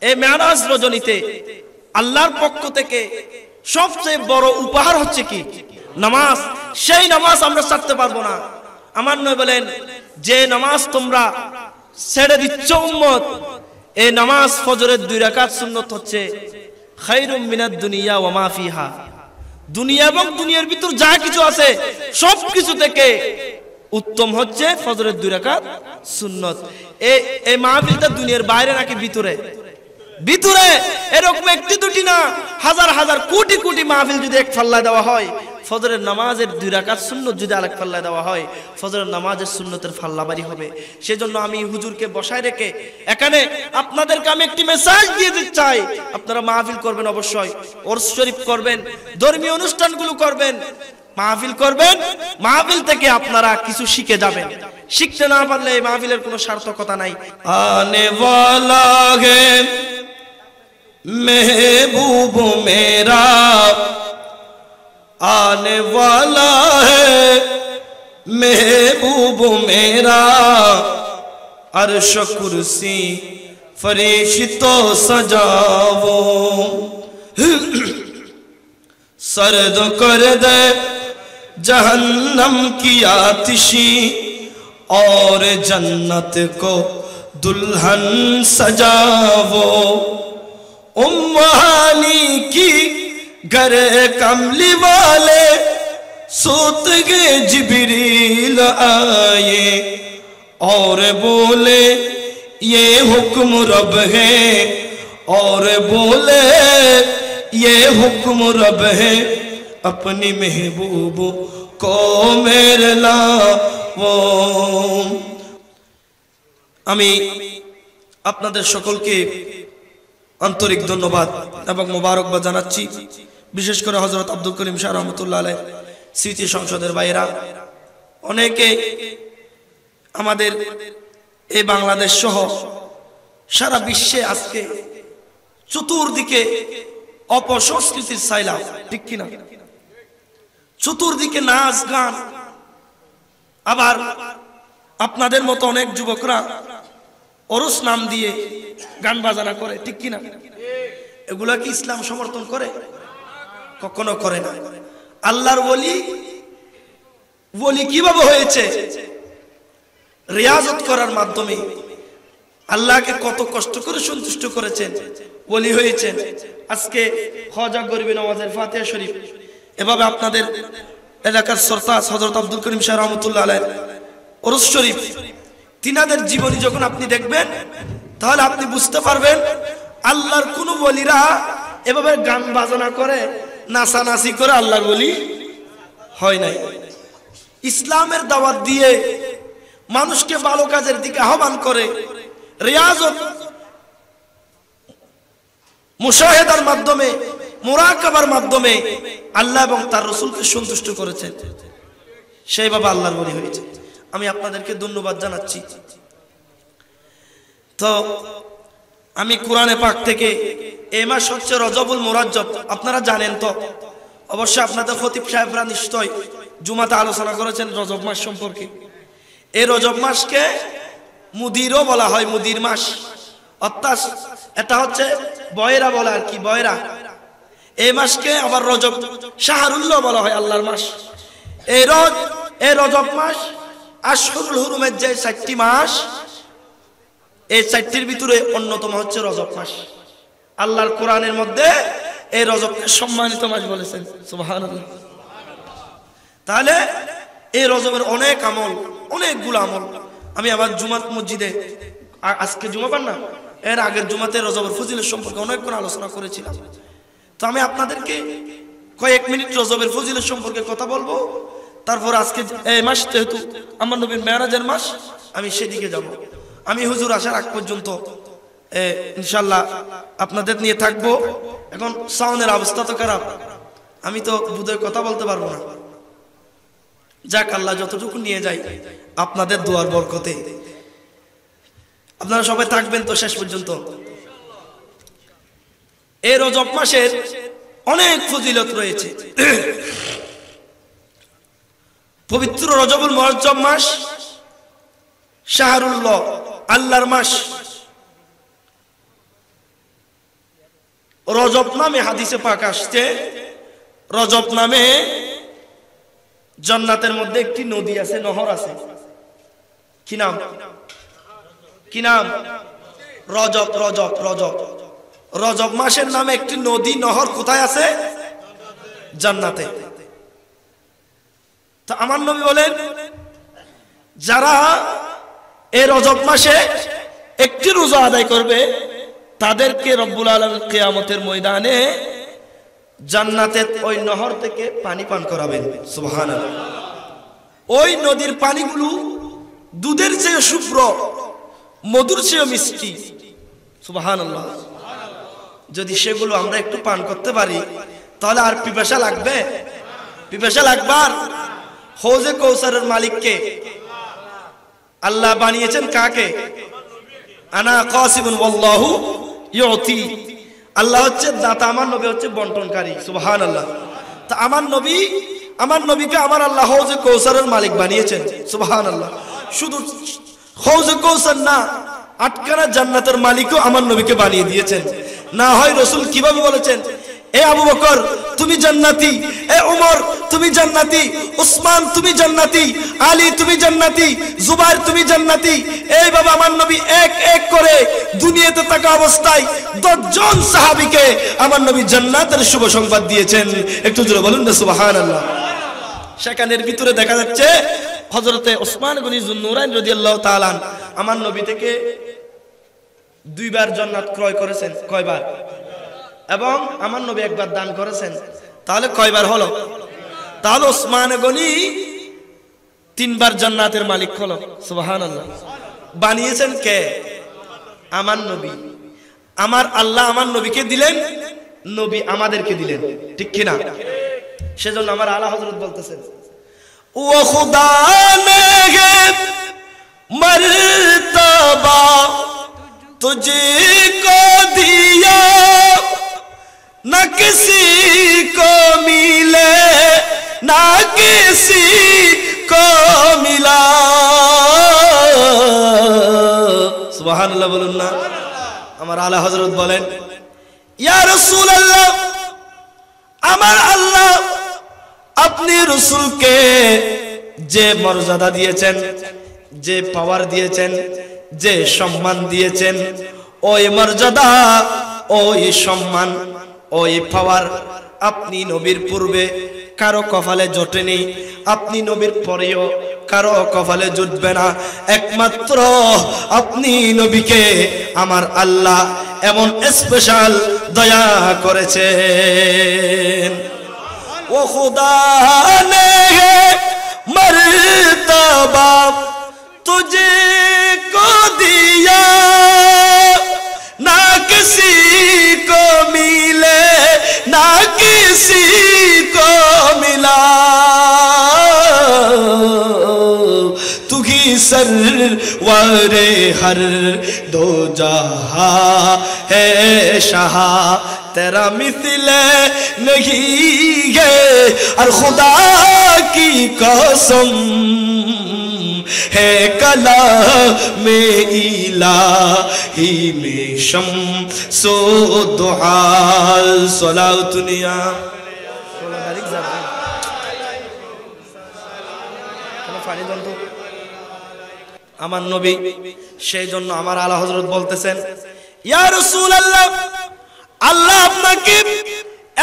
এই মেরাজ রজনীতে আল্লাহর পক্ষ থেকে সবচেয়ে বড় উপহার হচ্ছে কি? নামাজ। সেই নামাজ আমরা ছাড়তে পারবো না। আমার নবী বলেন, যে নামাজ তোমরা ছেড়ে দিচ্ছ উম্মত, এই নামাজ ফজরের 2 রাকাত সুন্নত হচ্ছে খায়রুম মিনাদ দুনিয়া ওয়া মা ফিহা, দুনিয়া এবং দুনিয়ার ভিতর যা কিছু আছে সব কিছু থেকে উত্তম হচ্ছে ফজরের 2 রাকাত সুন্নত। এই মাহফিলটা দুনিয়ার বাইরে নাকি ভিতরে? ভিতরে। এরকম একটি দুটি না, হাজার হাজার কোটি কোটি মাহফিল যদি এক পাল্লায় দেওয়া হয়, ফজরের নামাজের 2 রাকাত সুন্নত যদি আরেক পাল্লায় দেওয়া হয়, ফজরের নামাজের সুন্নতের পাল্লা বাড়ি হবে। সেজন্য আমি হুজুরকে বসায় রেখে এখানে আপনাদেরকে আমি একটি মেসেজ দিয়ে দিতে চাই, আপনারা মাহফিল করবেন, অবশ্যই ওরস শরীফ করবেন, ধর্মীয় অনুষ্ঠানগুলো করবেন, মাহফিল করবেন। মাহফিল থেকে আপনারা কিছু শিখে যাবেন। শিখতে না পারলে এই মাহফিলের কোনো সার্থকতা নাই। আনে ওয়ালা হে महबूब मेरा, आने वाला है महबूब मेरा, अर्श कुर्सी फरिश्तों सजाओ, सर्द कर दे जहन्नम की आतिशी और जन्नत को दुल्हन सजाओ, उम्मानी की घर कमली वाले सूत के जिब्रील आए और बोले ये हुक्म रब है, और बोले ये हुक्म रब है, अपनी महबूब को मेरे लाओ। আমি আপনাদের সকলকে আন্তরিক ধন্যবাদ এবং মোবারকবাদ জানাচ্ছি। বিশেষ করে হযরত আব্দুল করিম শাহ রহমাতুল্লাহ আলাইহি স্মৃতি সংসদের ভাইয়েরা, অনেকে আমাদের এই বাংলাদেশ সহ সারা বিশ্বে আজকে চতুর্দিকে অপসংস্কৃতির ছাইলা, ঠিক কিনা? চতুর্দিকে নাচ গান, আবার আপনাদের মতো অনেক যুবকরা ওরস নাম দিয়ে গান বাজানা করে, ঠিক কিনা? এগুলা কি ইসলাম সমর্থন করে? কখনো করে না। আল্লাহর ওলি কিভাবে হয়েছে? রিয়াজত করার মাধ্যমে। আল্লাহকে কত কষ্ট করে সন্তুষ্ট করেছেন, ওলি হয়েছেন। আজকে খাজা গরিবী নওয়াজের ফাতিহা শরীফ, এভাবে আপনাদের এলাকার সরতাজ হযরত আব্দুল করিম শাহ রহমাতুল্লাহ আলাইহি ওরস শরীফ, তিনাদের জীবনী যখন আপনি দেখবেন, তাহলে আপনি বুঝতে পারবেন আল্লাহর কোন ওলিরা এভাবে গান বাজনা করে, নাচানাচি করে আল্লাহর ওলি হয় নাই। ইসলামের দাওয়াত দিয়ে মানুষকে ভালো কাজের দিকে আহ্বান করে, রিয়াজত মুশাহেদার মাধ্যমে, মুরাকাবার মাধ্যমে আল্লাহ এবং তার রাসূলকে সন্তুষ্ট করেছেন, সেইভাবে আল্লাহর ওলি হয়েছে। আমি আপনাদেরকে ধন্যবাদ জানাচ্ছি। তো আমি কোরআনে পাক থেকে, এই মাস হচ্ছে রজবুল মুরাজ্জব, আপনারা জানেন তো অবশ্যই, আপনাদের খতিব সাহেবরা নিশ্চয় জুমাতে আলোচনা করেছেন রজব মাস সম্পর্কে। এই রজব মাসকে মুদিরও বলা হয়, মুদির মাস, অর্থাৎ এটা হচ্ছে বয়রা বলা আর কি, বয়রা। এই মাসকে আবার রজব শাহরুল্লাহ বলা হয়, আল্লাহর মাস। এই রজব মাস আশহুরুল হুরুমের যে 4টি মাস, এই 4টির ভিতরে অন্যতম হচ্ছে রজব মাস। আল্লাহর কোরআনের মধ্যে এই রজবকে সম্মানিত মাস বলেছেন, সুবহানাল্লাহ। তাহলে এই রজবের অনেক আমল, অনেকগুলো আমল। আমি আবার জুমাত মসজিদে, আজকে জুমা পান না, এর আগের জুমাতে রজবের ফজিলত সম্পর্কে অনেকক্ষণ আলোচনা করেছিলাম। তো আমি আপনাদেরকে কয়েক মিনিট রজবের ফজিলত সম্পর্কে কথা বলবো। তারপর আজকে এই মাস যেহেতু আমার নবীর মেরাজের মাস, আমি সেদিকে যাব। আমি হুজুর আসার আগ পর্যন্ত ইনশাআল্লাহ আপনাদের নিয়ে থাকবো। এখন সাউন্ডের অবস্থা তো খারাপ, আমি তো বুধের কথা বলতে পারবো না। যাক, আল্লাহ যতটুকু নিয়ে যায় আপনাদের দোয়ার বরকতে। আপনারা সবাই থাকবেন তো শেষ পর্যন্ত। এই রজব মাসের অনেক ফজিলত রয়েছে। পবিত্র রজবুল মুআজ্জম মাস, শাহরুল্লাহ, আল্লাহর মাস। রজব নামে হাদিসে পাক আসছে, রজব নামে জান্নাতের মধ্যে একটি নদী আছে, নহর আছে। কি নাম? কি নাম? রজব। রজব রজব রজব মাসের নামে একটি নদী নহর কোথায় আছে? জান্নাতে। তো আমার নবী বলেন, যারা এই রজব মাসে একটি রোজা আদায় করবে তাদেরকে রব্বুল আলামিন কিয়ামতের ময়দানে জান্নাতের ওই নহর থেকে পানি পান করাবেন। সুবহানাল্লাহ। ওই নদীর পানিগুলো দুধের চেয়ে শুভ্র, মধুর চেয়ে মিষ্টি। সুবহানাল্লাহ। যদি সেগুলো আমরা একটু পান করতে পারি তাহলে আর পিপাসা লাগবে? পিপাসা লাগবার? হৌজে কৌসারের মালিককে আল্লাহ বানিয়েছেন কাকে? আনা কাসিমুন ওয়াল্লাহু ইউতি। আল্লাহ হচ্ছে দাতা, আমার নবী হচ্ছে বন্টনকারী। সুবহানাল্লাহ। তা আমার নবীকে আমার আল্লাহ হৌজে কৌসারের মালিক বানিয়েছেন। সুবহানাল্লাহ। শুধু হৌজে কৌসার না, আটখানা জান্নাতের মালিকও আমার নবীকে বানিয়ে দিয়েছেন। না হয় রাসূল কিভাবে বলেছেন, এ আবু বকর তুমি জান্নাতি, এ ওমর তুমি জান্নাতি, উসমান তুমি জান্নাতি, আলী তুমি জান্নাতি, জুবাইর তুমি জান্নাতি। এইভাবে আমার নবী এক এক করে দুনিয়াতে থাকা অবস্থায় 10 জন সাহাবীকে আমার নবী জান্নাতের শুভ সংবাদ দিয়েছেন। একটু জোরে বলুন না সুবহানাল্লাহ। সেখানের ভিতরে দেখা যাচ্ছে হযরতে ওসমান গনি যুন্নুরাইন রাদিয়াল্লাহু তাআলা আমার নবী থেকে 2 বার জান্নাত ক্রয় করেছেন। কয়বার? এবং আমার নবী একবার দান করেছেন। তাহলে কয়বার হলো? তাহলে ওসমান গনি 3 বার জান্নাতের মালিক হলো। সুবহানাল্লাহ। বানিয়েছেন কে? আমার নবী। আমার আল্লাহ আমার নবীকে দিলেন, নবী আমাদেরকে দিলেন। ঠিক কি না? সেজন্য আমার আলা হযরত বলতেছেন, ও খুদা ने मर्तबा तुझको दिया न किसी को मिले न किसी को मिला। সুবহানাল্লাহ বলুন না। আমার আলা হযরত বলেন, ইয়া রাসূলুল্লাহ, আমার আল্লাহ আপনি রাসূলকে যে মর্যাদা দিয়েছেন, যে পাওয়ার দিয়েছেন, যে সম্মান দিয়েছেন, ওই মর্যাদা, ওই সম্মান, ওই পাওয়ার আপনি নবীর পূর্বে কারো কপালে জোটেনি, আপনি নবীর পরেও কারো কপালে জুটবে না। একমাত্র আপনি নবীকে আমার আল্লাহ এমন স্পেশাল দয়া করেছেন। ও খুদা নে मर्तबा तुझको दिया ना किसी को मिले ना किसी को मिला। तू ही सरवरे हर दो जहां है शाह, तेरा मिसले नहीं है और खुदा की कसम है कला में इलाही में शम्सो दुहा सलाउतुनिया। আমার নবী, সেই জন্য আমার আলা হযরত বলতেছেন, ইয়া রাসূলুল্লাহ, আল্লাহ আপনাকে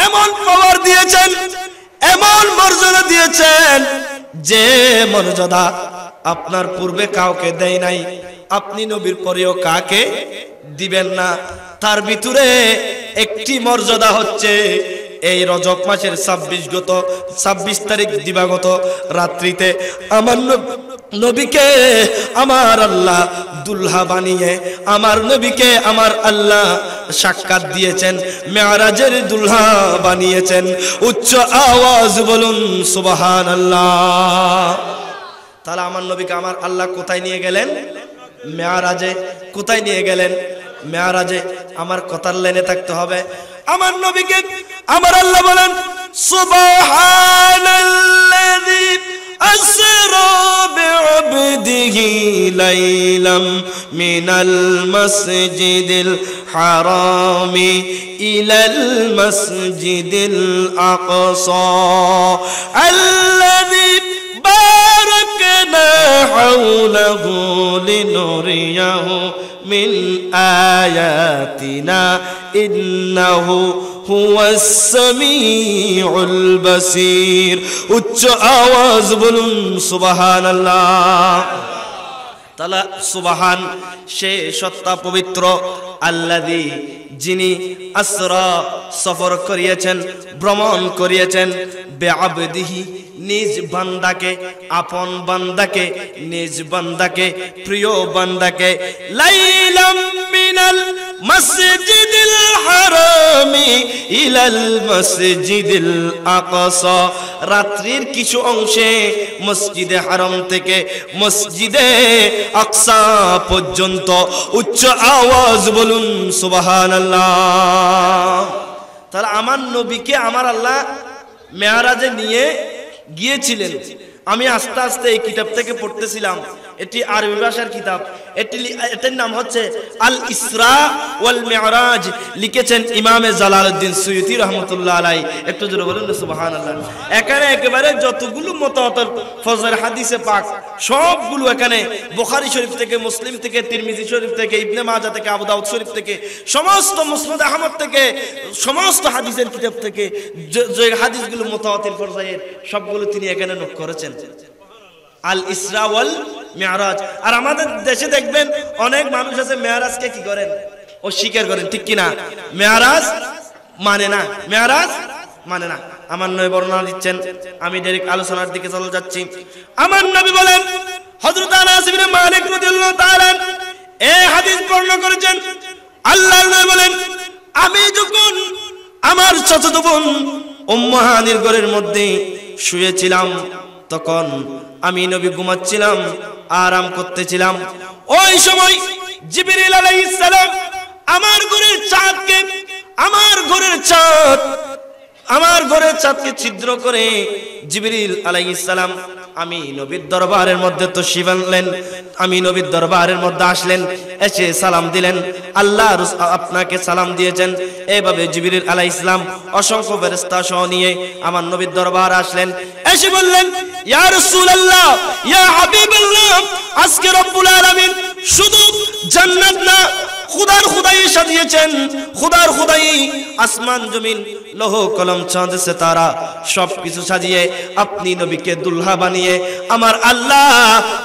এমন পাওয়ার দিয়েছেন, এমন মর্যাদা দিয়েছেন, যে মর্যাদা আপনার পূর্বে কাউকে দেয় নাই, আপনি নবীর পরেও কাকে দিবেন না। তার ভিতরে একটি মর্যাদা হচ্ছে এই রজব মাসের 26 তারিখ দিবাগত রাত্রিতে আমার নবীকে আমার আল্লাহ দুলহা বানিয়ে আমার নবীকে আমার আল্লাহ সাক্ষাৎ দিয়েছেন, মেরাজের দুলহা বানিয়েছেন। উচ্চ আওয়াজ বলুন সুবহানাল্লাহ। তাহলে আমার নবীকে আমার আল্লাহ কোথায় নিয়ে গেলেন? মেরাজে। কোথায় নিয়ে গেলেন? মেরাজে। আমার কথার লাইনে থাকতে হবে। আমার নবীকে আমার আল্লাহ বলেন, সুবহানাল্লাযী أسرى بعبده ليلا من المسجد الحرام إلى المسجد الأقصى الذي باركنا حوله لنريه من آياتنا إنه هو السميع البصير উচ্চ আওয়াজ বলুন সুবহানাল্লাহ তাআলা সুবহান সে সত্তা পবিত্র আল্লাযী যিনি আসরা সফর করিয়েছেন ভ্রমণ করিয়েছেন বেআবদিহি নিজ বান্দাকে আপন বান্দাকে নিজ বান্দাকে প্রিয় বান্দাকে লাইলাম মিনাল মসজিদিল হারামি ইলাল মসজিদিল আকসা রাত্রির কিছু অংশে মসজিদে হারাম থেকে মসজিদে আকসা পর্যন্ত উচ্চ আওয়াজ বলুন সুবহানাল্লাহ তাহলে আমার নবীকে আমার আল্লাহ মেরাজে নিয়ে গিয়েছিলেন আমি আস্তে আস্তে এই কিতাব থেকে পড়তেছিলাম এটি আরবি ভাষার কিতাব এটির নাম হচ্ছে আল ইসরা ওয়াল মিরাজ লিখেছেন ইমামে জালালউদ্দিন সুয়ুতি রাহমাতুল্লাহ আলাইহি একটু জোরে বলুন সুবহানাল্লাহ এখানে একেবারে যতগুলো মুতাওয়াতির ফজর হাদিসে পাক সবগুলো এখানে বুখারী শরীফ থেকে মুসলিম থেকে তিরমিজি শরীফ থেকে ইবনে মাজাহ থেকে আবু দাউদ শরীফ থেকে সমস্ত মুসনাদ আহমদ থেকে সমস্ত হাদিসের কিতাব থেকে যে হাদিসগুলো মুতাওয়াতির পর্যায়ের সবগুলো তিনি এখানে নোট করেছেন আল ইসরা ওয়াল মিরাজ আর আমাদের দেশে দেখবেন অনেক মানুষ আছে মেরাজকে কি করেন অস্বীকার করেন ঠিক কি না মেরাজ মানে না মেরাজ মানে না আমার নবী বর্ণনা দিচ্ছেন আমি ডাইরেক্ট আলোচনার দিকে চলে যাচ্ছি আমার নবী বলেন হযরত আনাস ইবনে মালিক রাদিয়াল্লাহু তাআলা এই হাদিস বর্ণনা করেছেন আল্লাহর নবী বলেন আমি যখন আমার চাচাতো বোন উম্মু হানির ঘরের মধ্যে শুয়েছিলাম তখন আমি নবী ঘুমাচ্ছিলাম আরাম করতেছিলাম ওই সময় জিবরিল আলাইহিস সালাম আমার ঘরের চাঁদকে ছিদ্র করে জিবরিল আলাইহিস সালাম আমি নবীর দরবারের মধ্যে তশরিফ আনলেন আমি নবীর দরবারের মধ্যে আসলেন এসে সালাম দিলেন আল্লাহ আপনাকে সালাম দিয়েছেন এইভাবে জিবরিল আলাইহিস সালাম অসংখ্য ফেরেশতা সহ নিয়ে আমার নবীর দরবারে আসলেন এসে বললেন ইয়া রাসূলুল্লাহ ইয়া হাবিবাল্লাহ আজকে রব্বুল আলামিন শুধু জান্নাত না খুদার খুদাই সাজিয়েছেন খুদার খুদাই আসমান জমিন লৌহ কলম চাঁদ সিতারা সবকিছু সাজিয়ে আপনি নবীকে দুলহা বানিয়ে আমার আল্লাহ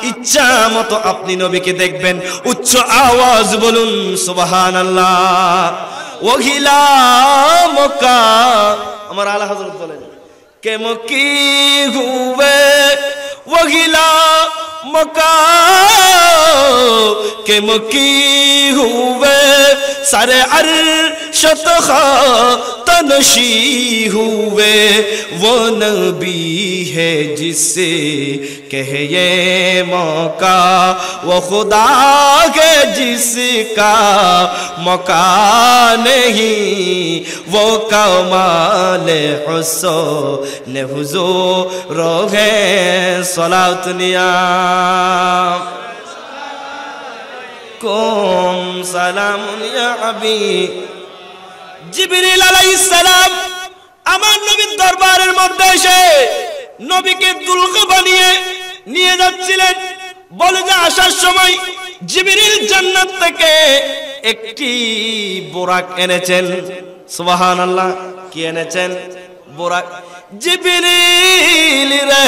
ইচ্ছা মতো আপনি নবীকে দেখবেন উচ্চ আওয়াজ বলুন সুবহানাল্লাহ ওহিলা মক্কা আমার আলা হযরত বলেন কে মক্কি হুয়ে ওহিলা মক্কা के मुकी हुए सारे अरशत तनशी हुए वो नबी है जिससे कहे ये मौका वो खुदा है जिसका मौका नहीं वो कमाल हुस्न हुजूर है सलात नियाम কোম সালামুন ইয়া হাবিব জিবরিল আলাইহিস সালাম আমার নবীর দরবারের মধ্যে এসে নবীকে দুলহা বানিয়ে নিয়ে যাচ্ছিলেন বলে যে আসার সময় জিবরিল জান্নাত থেকে একটি বোরাক এনেছেন সুবহানাল্লাহ কি এনেছেন বোরাক জিবরিল রে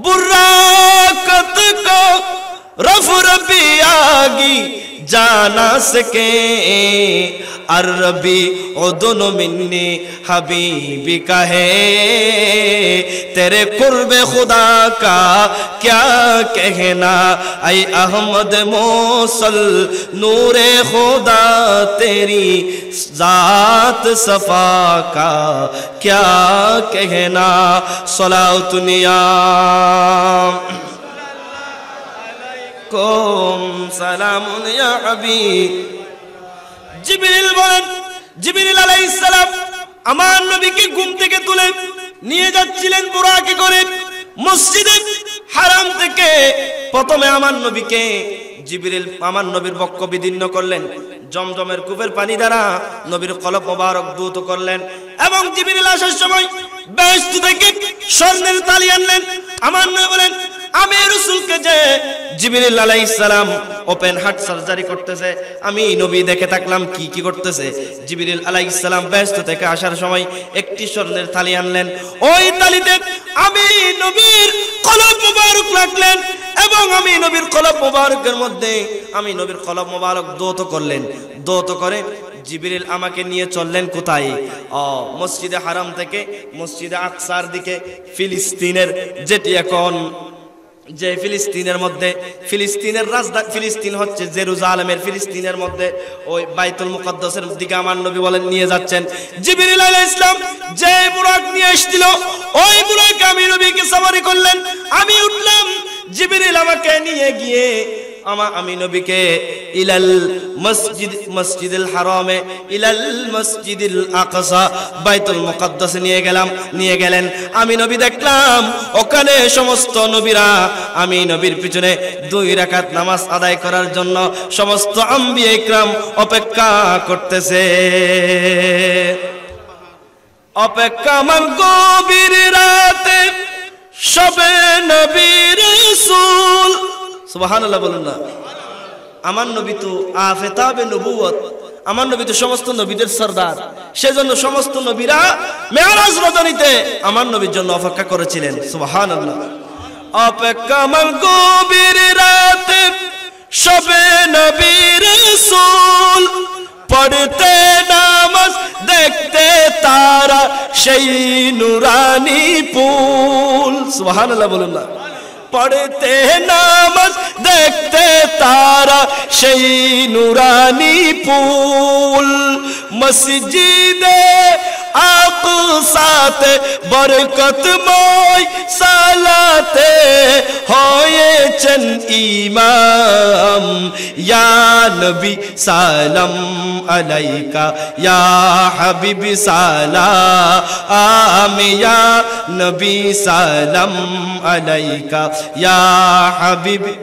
বুরাকত কো रफ रबी आगी जाना सके अरबी उदुन मिन्नी हबीबी का है तेरे कुर्बे खुदा का क्या कहना ऐ अहमद मौसल नूरे खुदा तेरी जात सफा का क्या कहना सलाउतनिया কোম সালামুন ইয়া হাবিব জিবরিল বলেন জিবরিল আলাইহিস সালাম আমার নবীকে ঘুম থেকে তুলে নিয়ে যাচ্ছিলেন বুরাকে করে মসজিদে হারাম থেকে প্রথমে আমার নবীকে জিবরিল আমার নবীর বক্ষ বিদীর্ণ করলেন, জমজমের কূপের পানি দ্বারা নবীর কলব মোবারক ধৌত করলেন এবং জিবরিল আসার সময় বেহেশত থেকে স্বর্ণের তালি আনলেন। আমার নবী বলেন, আমি রাসূলকে যে জিবরিল আলাইহিস সালাম ওপেন হার্ট সার্জারি করতেছে, আমি নবী দেখে থাকলাম কি কি করতেছে। জিবরিল আলাইহিস সালাম বেহেশত থেকে আসার সময় একটি স্বর্ণের থালি আনলেন, ওই তালিতে আমি নবীর কলব মোবারক রাখলেন এবং আমি নবীর কলব মোবারকের মধ্যে আমি নবীর কলব মোবারক ধৌত করলেন। ধৌত করে জিবরিল আমাকে নিয়ে চললেন কোথায়? মসজিদে হারাম থেকে মসজিদে আকসার দিকে, ফিলিস্তিনের, যেটি এখন যে ফিলিস্তিনের মধ্যে, ফিলিস্তিনের রাজধানী ফিলিস্তিন হচ্ছে জেরুজালেমের, ফিলিস্তিনের মধ্যে ওই বাইতুল মুকদ্দাসের দিকে আমার নবী বলেন নিয়ে যাচ্ছেন। জিবরিল আলাইহিস সালাম যে বুরাক নিয়ে এসেছিল ওই বুরাকে আমি নবীকে সাওয়ারি করলেন, আমি উঠলাম। জিবরিল আমাকে নিয়ে গিয়ে আমি নবীকে ইলাল মসজিদুল হারামে, ইলাল মসজিদুল আকসা, বাইতুল মুকদ্দাসে নিয়ে গেলেন। আমি নবী দেখলাম ওখানে সমস্ত নবীরা আমি নবীর পিছনে 2 রাকাত নামাজ আদায় করার জন্য সমস্ত আম্বিয়া ইকরাম অপেক্ষা করতেছে। অপেক্ষা মান গভীর রাতে সবে নবী রাসূল, সুবহানাল্লাহ বলুন না। আমার নবী তো আফতাবে নবুয়ত, আমার নবী তো সমস্ত নবীদের সরদার, সেজন্য সমস্ত নবীরা মেরাজ রজনীতে আমার নবীর জন্য অপেক্ষা করেছিলেন। সুবহানাল্লাহ। অপেক্ষা মান গভীর রাতে সবে নবী রাসূল, পড়তে নামাজ দেখতে তারা সেই নুরানি পুল, সুবহানাল্লাহ বলুন না। পড়তে নামাজ দেখতে তারা সেই নুরানি পুল, মসজিদে আকসাতে বরকতময় সালাতে হয়েছেন ইমাম। ইয়া নবী সালাম আলাইকা, ইয়া হাবিবি সালাম, ইয়া নবী সালাম আলাইকা, ইয়া হাবিবি।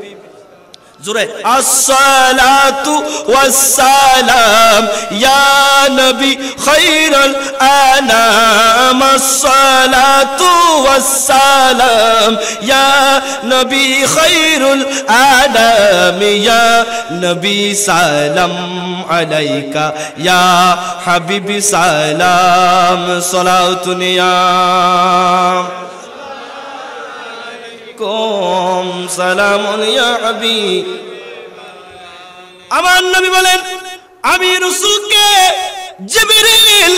জোরে আসসালাতু ওয়াসসালাম ইয়া নবী খায়রুল আনাম, আসসালাতু ওয়াসসালাম ইয়া নবী খায়রুল আনাম, ইয়া নবী সালাম আলাইকা, ইয়া হাবিবি সালাম। সালাতুন ইয়া কম সালামুন ইয়া হাবিব। আমার নবী বলেন, আমি রাসূলকে জিবরিল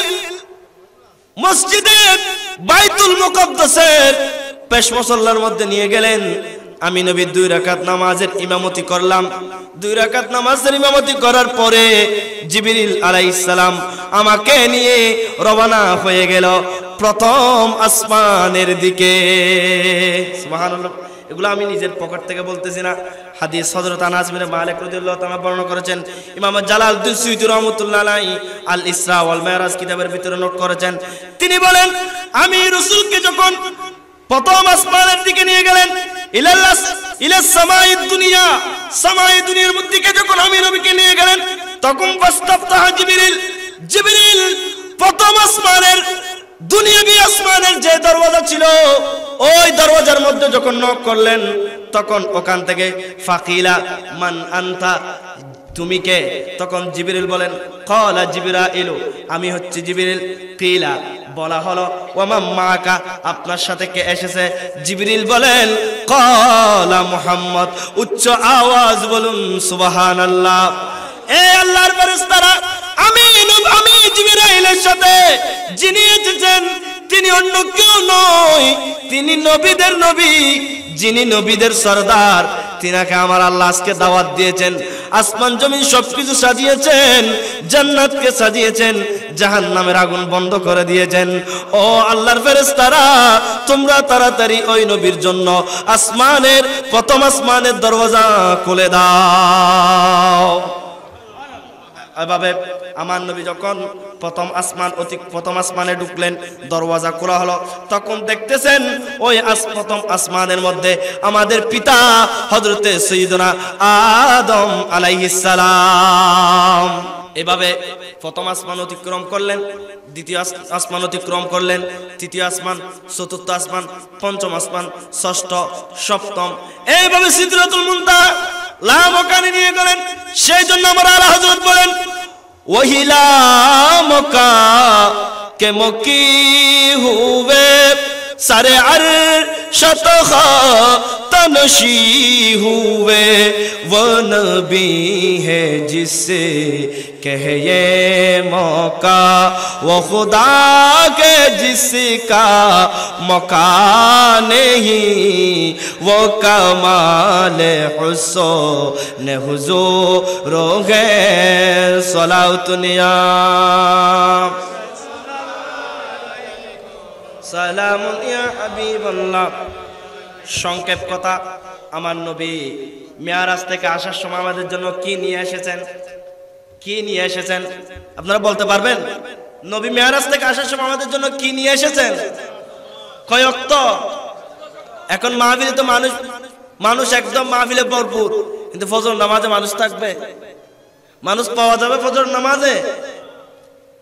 মসজিদে বাইতুল মুকদ্দাসের পেশ মুসল্লার মধ্যে নিয়ে গেলেন। আমি নবী 2 রাকাত নামাজের ইমামতি করলাম। 2 রাকাত নামাজের ইমামতি করার পরে জিবরিল আলাইহিস সালাম আমাকে নিয়ে রওনা হয়ে গেল প্রথম আসমানের দিকে। সুবহানাল্লাহ। এগুলো আমি নিজের পকেট থেকে বলতেছি না, হাদিস হযরত আনাস বিন মালিক রাদিয়াল্লাহু তাআলা বর্ণনা করেছেন। ইমাম জালালউদ্দিন সুয়ুতী রাহমাতুল্লাহ আলাইহি আল ইসরা ওয়াল মিরাজ কিতাবের ভিতরে নোট করেছেন। তিনি বলেন, আমি রাসূলকে যখন প্রথম আসমানের দিকে নিয়ে গেলেন, ইলাস সামাঈদ দুনিয়া, সামাঈ দুনিয়ার মধ্যে যখন আমি নবীকে নিয়ে গেলেন, তখন ফাস্তাফতাহ জিবরিল প্রথম আসমানের দুনিয়াবি আসমানের যে দরওয়াজা ছিল ওই দরওয়াজার মধ্যে যখন নক করলেন, তখন ওখান থেকে ফাকিলা মান আনতা, তুমি কে? তখন জিবরিল বলেন, ক্বালা জিবরাইল, আমি হচ্ছে জিবরিল। কিলা, বলা হলো, ওয়া মাকা, আপনার সাথে কে এসেছে? জিবরিল বলেন, ক্বালা মুহাম্মদ। উচ্চ আওয়াজ বলুন সুবহানাল্লাহ। এ আল্লাহর ফেরেশতারা, আমি জিবরাইলের সাথে যিনি এসেছেন তিনি অন্য কেউ নয়, তিনি নবীদের নবী, যিনি নবীদের সরদার। তিনাকে আমার আল্লাহ আজকে দাওয়াত দিয়েছেন। আসমান জমিন সবকিছু সাজিয়েছেন, জান্নাতকে সাজিয়েছেন, জাহান্নামের আগুন বন্ধ করে দিয়েছেন। ও আল্লাহর ফেরেশতারা, তোমরা তাড়াতাড়ি ওই নবীর জন্য আসমানের প্রথম আসমানের দরওয়াজা খুলে দাও। এভাবে আমার নবী যখন প্রথম আসমানে ঢুকলেন, দরওয়াজা খোলা হলো, তখন দেখতেছেন ওই প্রথম আসমানের মধ্যে আমাদের পিতা হযরতে সাইয়্যিদুনা আদম আলাইহিস সালাম। এভাবে প্রথম আসমান অতিক্রম করলেন, দ্বিতীয় আসমান অতিক্রম করলেন, তৃতীয় আসমান, চতুর্থ আসমান, পঞ্চম আসমান, ষষ্ঠ, সপ্তম, এইভাবে সিদরাতুল মুনতাহা লা মাকানে নিয়ে গেলেন। সেই জন্য আমার আলা হযরত বলেন ওহিলা মকা কে মকি হুবে সারে আরশ তখা तनशी हुए वो नबी है जिससे कहे ये मौका वो खुदा के जिसका मौका नहीं वो कमाल हुस्न हुजूर है सलाउतनिया সালামুন ইয়া হাবিবাল্লাহ। সংক্ষেপ কথা, আমার নবী মেরাজ থেকে আসার সময় আমাদের জন্য কি নিয়ে এসেছেন? কি নিয়ে এসেছেন আপনারা বলতে পারবেন? নবী মেরাজ থেকে আসার সময় আমাদের জন্য কি নিয়ে এসেছেন? কয় ওয়াক্ত? এখন মাহফিলে তো মানুষ একদম মাহফিলে ভরপুর, কিন্তু ফজর নামাজে মানুষ থাকবে? মানুষ পাওয়া যাবে ফজর নামাজে?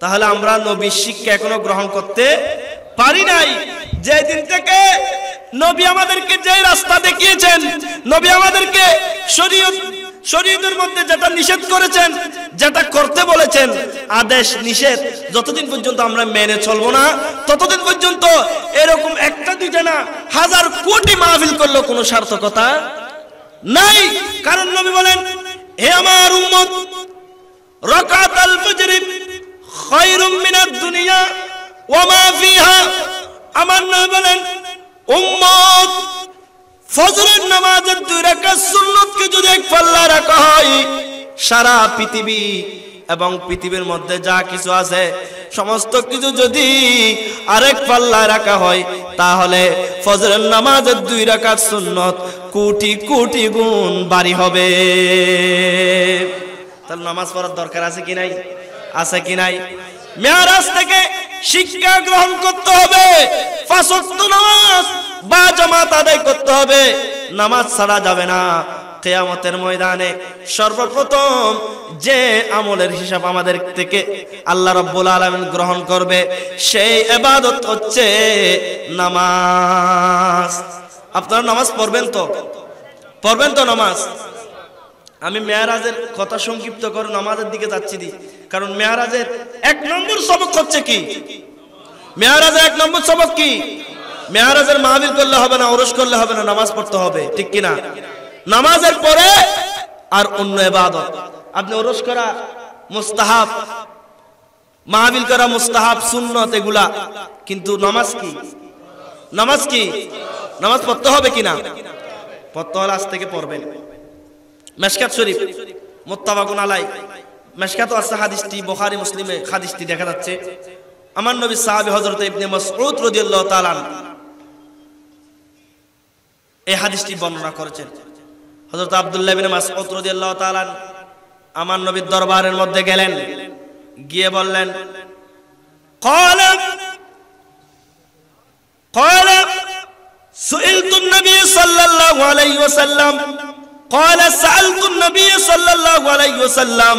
তাহলে আমরা নবীর শিক্ষা এখনো গ্রহণ করতে পারি নাই। যে দিন থেকে নবী আমাদেরকে যে রাস্তা দেখিয়েছেন, নবী আমাদেরকে শরীয়তের মধ্যে যেটা নিষেধ করেছেন, যেটা করতে বলেছেন, আদেশ নিষেধ যতদিন পর্যন্ত আমরা মেনে চলবো না, ততদিন পর্যন্ত এরকম একটা দুইটা না, হাজার কোটি মাহফিল করলেও কোনো সার্থকতা নাই। কারণ নবী বলেন, হে আমার উম্মত, রাকাতুল ফজর খায়রুম মিনাদ দুনিয়া ওয়া মা ফিহা। আমার নবী বলেন, উম্মত, ফজরের নামাজের 2 রাকাত সুন্নতকে যদি এক পাল্লায় রাখা হয়, সারা পৃথিবী এবং পৃথিবীর মধ্যে যা কিছু আছে সমস্ত কিছু যদি আরেক পাল্লায় রাখা হয়, তাহলে ফজরের নামাজের 2 রাকাত সুন্নত কোটি কোটি গুণ ভারী হবে। তাহলে নামাজ পড়ার দরকার আছে কি নাই? আছে কি নাই? মেরাজ থেকে শিক্ষা গ্রহণ করতে হবে। 5 ওয়াক্ত নামাজ বা জামাত আদায় করতে হবে, নামাজ ছাড়া যাবে না। কিয়ামতের ময়দানে সর্বপ্রথম যে আমলের হিসাব আমাদের থেকে আল্লাহ রাব্বুল আলামিন গ্রহণ করবে, সেই ইবাদত হচ্ছে নামাজ। আপনারা নামাজ পড়বেন তো? পড়বেন তো নামাজ? আমি মেরাজের কথা সংক্ষিপ্ত করে নামাজের দিকে যাচ্ছি, কারণ মেরাজের 1 নম্বর সবক হচ্ছে কি? মেরাজের 1 নম্বর সবক কি? মেরাজের মাহফিল করলে হবে না, ওরস করলে হবে না, নামাজ পড়তে হবে, ঠিক কিনা? নামাজের পরে আর অন্য ইবাদত। আপনি ওরস করা মুস্তাহাব, মাহফিল করা মুস্তাহাব, সুন্নত এগুলা, কিন্তু নামাজ কি? নামাজ কি? নামাজ পড়তে হবে কিনা? পড়তে হলে আজ থেকে পড়বেন। মিশকাত শরীফ মুত্তাফাকুন আলাইহি, মিশকাত আছে হাদিসটি, বুখারী মুসলিমে হাদিসটি দেখা যাচ্ছে। আমার নবী সাহাবী হযরত ইবনে মাসউদ রাদিয়াল্লাহু তাআলা এই হাদিসটি বর্ণনা করেছেন। হযরত আব্দুল্লাহ ইবনে মাসউদ রাদিয়াল্লাহু তাআলা আমার নবীর দরবারের মধ্যে গেলেন, গিয়ে বললেন, ক্বালা সুইলতু নবী সাল্লাল্লাহু আলাইহি ওয়াসাল্লাম, ক্বালা সাআলতু নবী সাল্লাল্লাহু আলাইহি ওয়াসাল্লাম।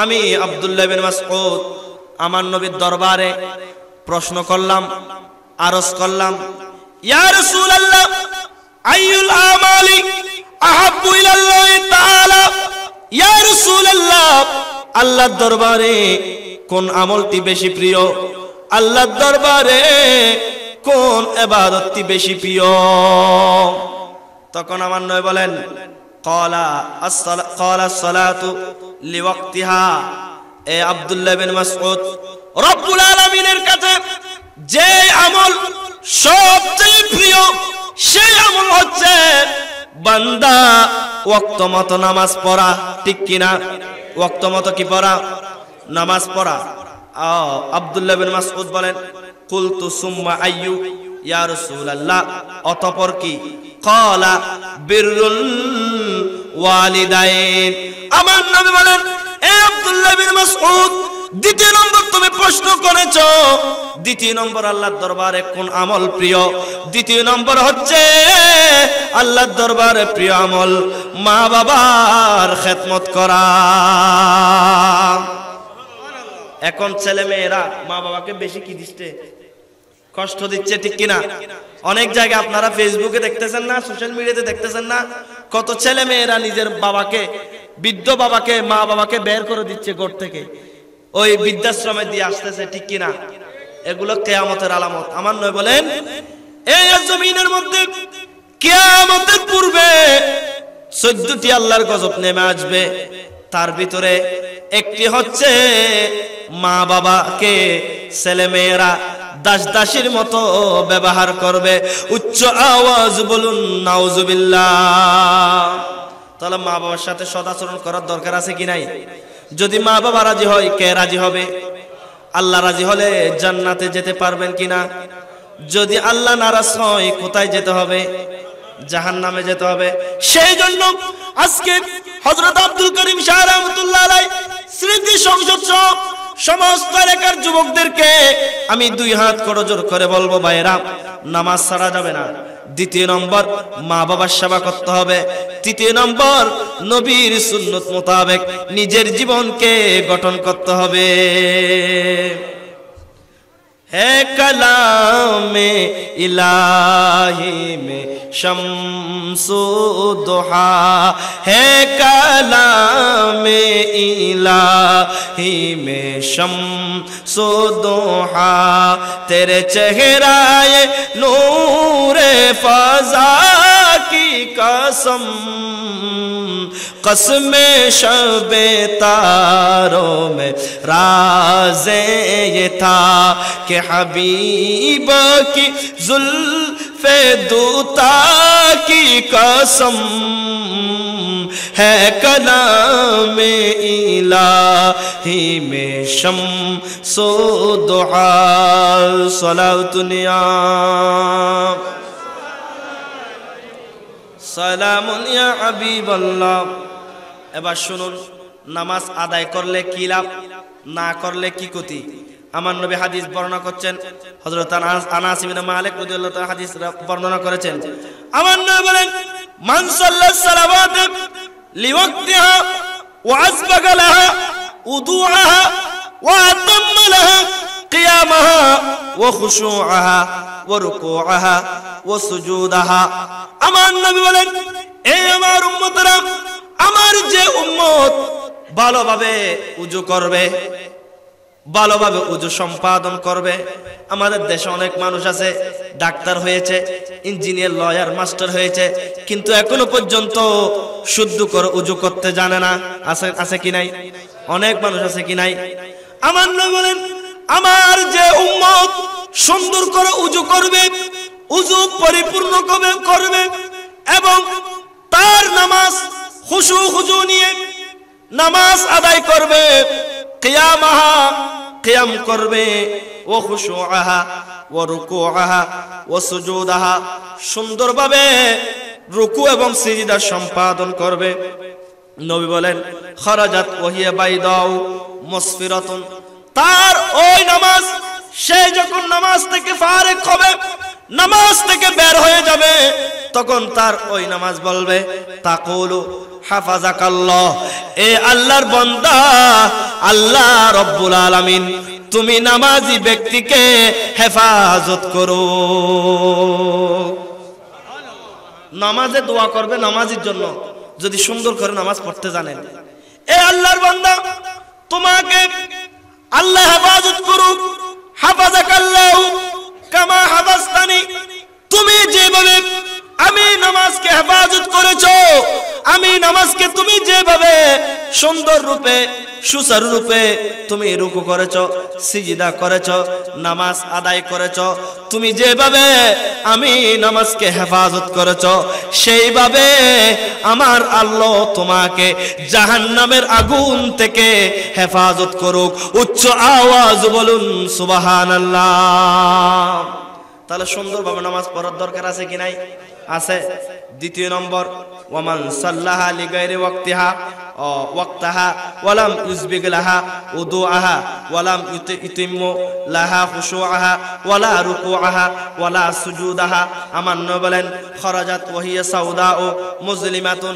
আমি আব্দুল্লাহ ইবনে মাসউদ আমার নবীর দরবারে প্রশ্ন করলাম, আরজ করলাম, ইয়া রাসূলুল্লাহ, আইয়ুল আমালি আহাব্বু ইলাল্লাহি তাআলা। ইয়া রাসূলুল্লাহ, আল্লাহর দরবারে কোন আমলটি বেশি প্রিয়? আল্লাহর দরবারে কোন ইবাদতটি বেশি প্রিয়? তখন আমার নবী বলেন, ক্বালা আস-সালাতু লিওয়াক্তিহা। এ আব্দুল্লাহ বিন মাসউদ, রব্বুল আলামিনের কাছে যে আমল সবচেয়ে প্রিয়, সেই আমল হচ্ছে বান্দা ওয়াক্ত মতো নামাজ পড়া, ঠিক কিনা? ওয়াক্ত মতো কি পড়া? নামাজ পড়া। আব্দুল্লাহ বিন মাসউদ বলেন, কুলতু সুম্মা আইয়ু ইয়া রাসূলুল্লাহ, অতঃপর কি? ক্বালা বিররুল ওয়ালিদাইন। আমার নবী বলেন, এ আব্দুল্লাহ বিন মাসউদ, দ্বিতীয় নম্বর তুমি প্রশ্ন করেছো? দ্বিতীয় নম্বর আল্লাহর দরবারে কোন আমল প্রিয়? দ্বিতীয় নম্বর হচ্ছে আল্লাহর দরবারে প্রিয় আমল মা বাবার খেদমত করা। এখন ছেলে মেয়েরা মা বাবাকে বেশি কি দিচ্ছে? কষ্ট দিচ্ছে, ঠিক কিনা? অনেক জায়গায় আপনারা ফেসবুকে দেখতেছেন না, সোশ্যাল মিডিয়াতে দেখতেছেন না, কত ছেলে মেয়েরা নিজের বাবাকে, বৃদ্ধ বাবাকে, মা বাবাকে বের করে দিচ্ছে ঘর থেকে, ওই বৃদ্ধাশ্রমে দিয়ে আসতেছে, ঠিক কিনা? এগুলো কিয়ামতের আলামত। আমার নয় বলেন এই জমিনের মধ্যে কিয়ামতের পূর্বে 14টি আল্লাহর গজব নেমে আসবে। তার ভিতরে একটি হচ্ছে মা বাবাকে ছেলে মেয়েরা দাস দাসীর মতো ব্যবহার করবে। উচ্চ আওয়াজ বলুন নাউজুবিল্লাহ। তাহলে মা বাবার সাথে সদাচরণ করার দরকার আছে কি নাই? যদি মা বাবা রাজি হয়, কে রাজি হবে? আল্লাহ রাজি হলে জান্নাতে যেতে পারবেন কিনা? যদি আল্লাহ নারাজ হয় কোথায় যেতে হবে? জাহান্নামে যেতে হবে। সেই জন্য আজকে হযরত আব্দুল করিম শাহ রাহমাতুল্লাহ আলাইহি স্মৃতি সংসদ সমস্ত এলাকার যুবকদেরকে আমি দুই হাত করজোড় করে বলবো, ভাইরা নামাজ ছাড়া যাবে না। দ্বিতীয় নম্বর মা বাবার সেবা করতে হবে। তৃতীয় নম্বর নবীর সুন্নত মোতাবেক নিজের জীবনকে গঠন করতে হবে। है कलामे इलाही में शम्सु दुहा, है कलामे इलाही में शम्सु दुहा, तेरे चेहराए नूरे फज़ा की कसम, कसमे शबे तारों में राज़े ये था कि हबीब की जुल्फ़े दूता की कसम, है कलामे इलाही में शम्सु दुहा। सलातुनिया সালামুন ইয়া হাবিবাল্লাহ। এবার শুনুন, নামাজ আদায় করলে কি লাভ, না করলে কি ক্ষতি? আমার নবী হাদিস বর্ণনা করছেন, হযরত আনাস ইবনে মালিক রাদিয়াল্লাহু তাআলা হাদিস বর্ণনা করেছেন। আমার নবী বলেন, মান সাল্লাস সালাওয়াত লিওয়াক্তিহা ওয়া আসবাগা লাহা উদুআহা ওয়া আতাম্মা লাহা কিয়ামাহা ওয়া খুশুআহা ওয়া রুকুআহা ওয়া সুজুদাহা। আমার নবী বলেন, এই আমার উম্মতরা, আমার যে উম্মত ভালোভাবে উযু করবে, ভালোভাবে উযু সম্পাদন করবে। আমাদের দেশে অনেক মানুষ আছে, ডাক্তার হয়েছে, ইঞ্জিনিয়ার, লয়ার, মাস্টার হয়েছে, কিন্তু এখনো পর্যন্ত শুদ্ধ করে উযু করতে জানে না। আছে কি নাই? অনেক মানুষ আছে কি নাই? আমার নবী বলেন, আমার যে উম্মত সুন্দর করে উযু করবে, উযু পরিপূর্ণ করবে এবং তার নামাজ খুশু খুজু নিয়ে নামাজ আদায় করবে, কিয়ামাহা কিয়াম করবে, ও খুশুআহা ও রুকুআহা ও সুজুদাহা, সুন্দরভাবে রুকু এবং সিজদা সম্পাদন করবে। নবী বলেন, খারাজাত ওয়াহিয়া বাইদাউ মুসফিরাতুন, তার ওই নামাজ, সে যখন নামাজ থেকে ফারেক হবে, নামাজ থেকে বের হয়ে যাবে, তখন তার ওই নামাজ বলবে, তাকুলু হাফাজাকাল্লাহ, এ আল্লাহর বান্দা, আল্লাহ রব্বুল আলামিন তুমি নামাজি ব্যক্তিকে হেফাজত করো। নামাজে দোয়া করবে নামাজির জন্য, যদি সুন্দর করে নামাজ পড়তে জানেন। এ আল্লাহর বান্দা, তোমাকে আল্লাহ হেফাজত করুক। হাফাজাকাল্লাহ কামা হাফাজতানি, তুমি যেভাবে আমি নামাজকে হেফাজত করেছো, আমি নামাজকে তুমি যেভাবে সুন্দর রূপে, সুচারু রূপে তুমি রুকু করেছো, সিজদা করেছো, নামাজ আদায় করেছো, তুমি যেভাবে আমি নামাজকে হেফাজত করেছো, সেইভাবে আমার আল্লাহ তোমাকে জাহান্নামের আগুন থেকে হেফাজত করুক। উচ্চ আওয়াজ বলুন সুবহানাল্লাহ। তাহলে সুন্দরভাবে নামাজ পড়ার দরকার আছে কি নাই? আছে। দ্বিতীয় নম্বর, ওয়ামান সাল্লাহা লিগাইরি ওয়াক্তিহা, ওয়াক্তাহা ওয়ালাম ইউসবিগ লাহা উদুআহা ওয়ালাম ইউতিম্মু লাহা খুশুআহা ওয়ালা রুকুআহা ওয়ালা সুজুদাহা। আমার নবী বলেন খরাজাত ওয়া হিয়া সাউদাউ মুজলিমাতুন।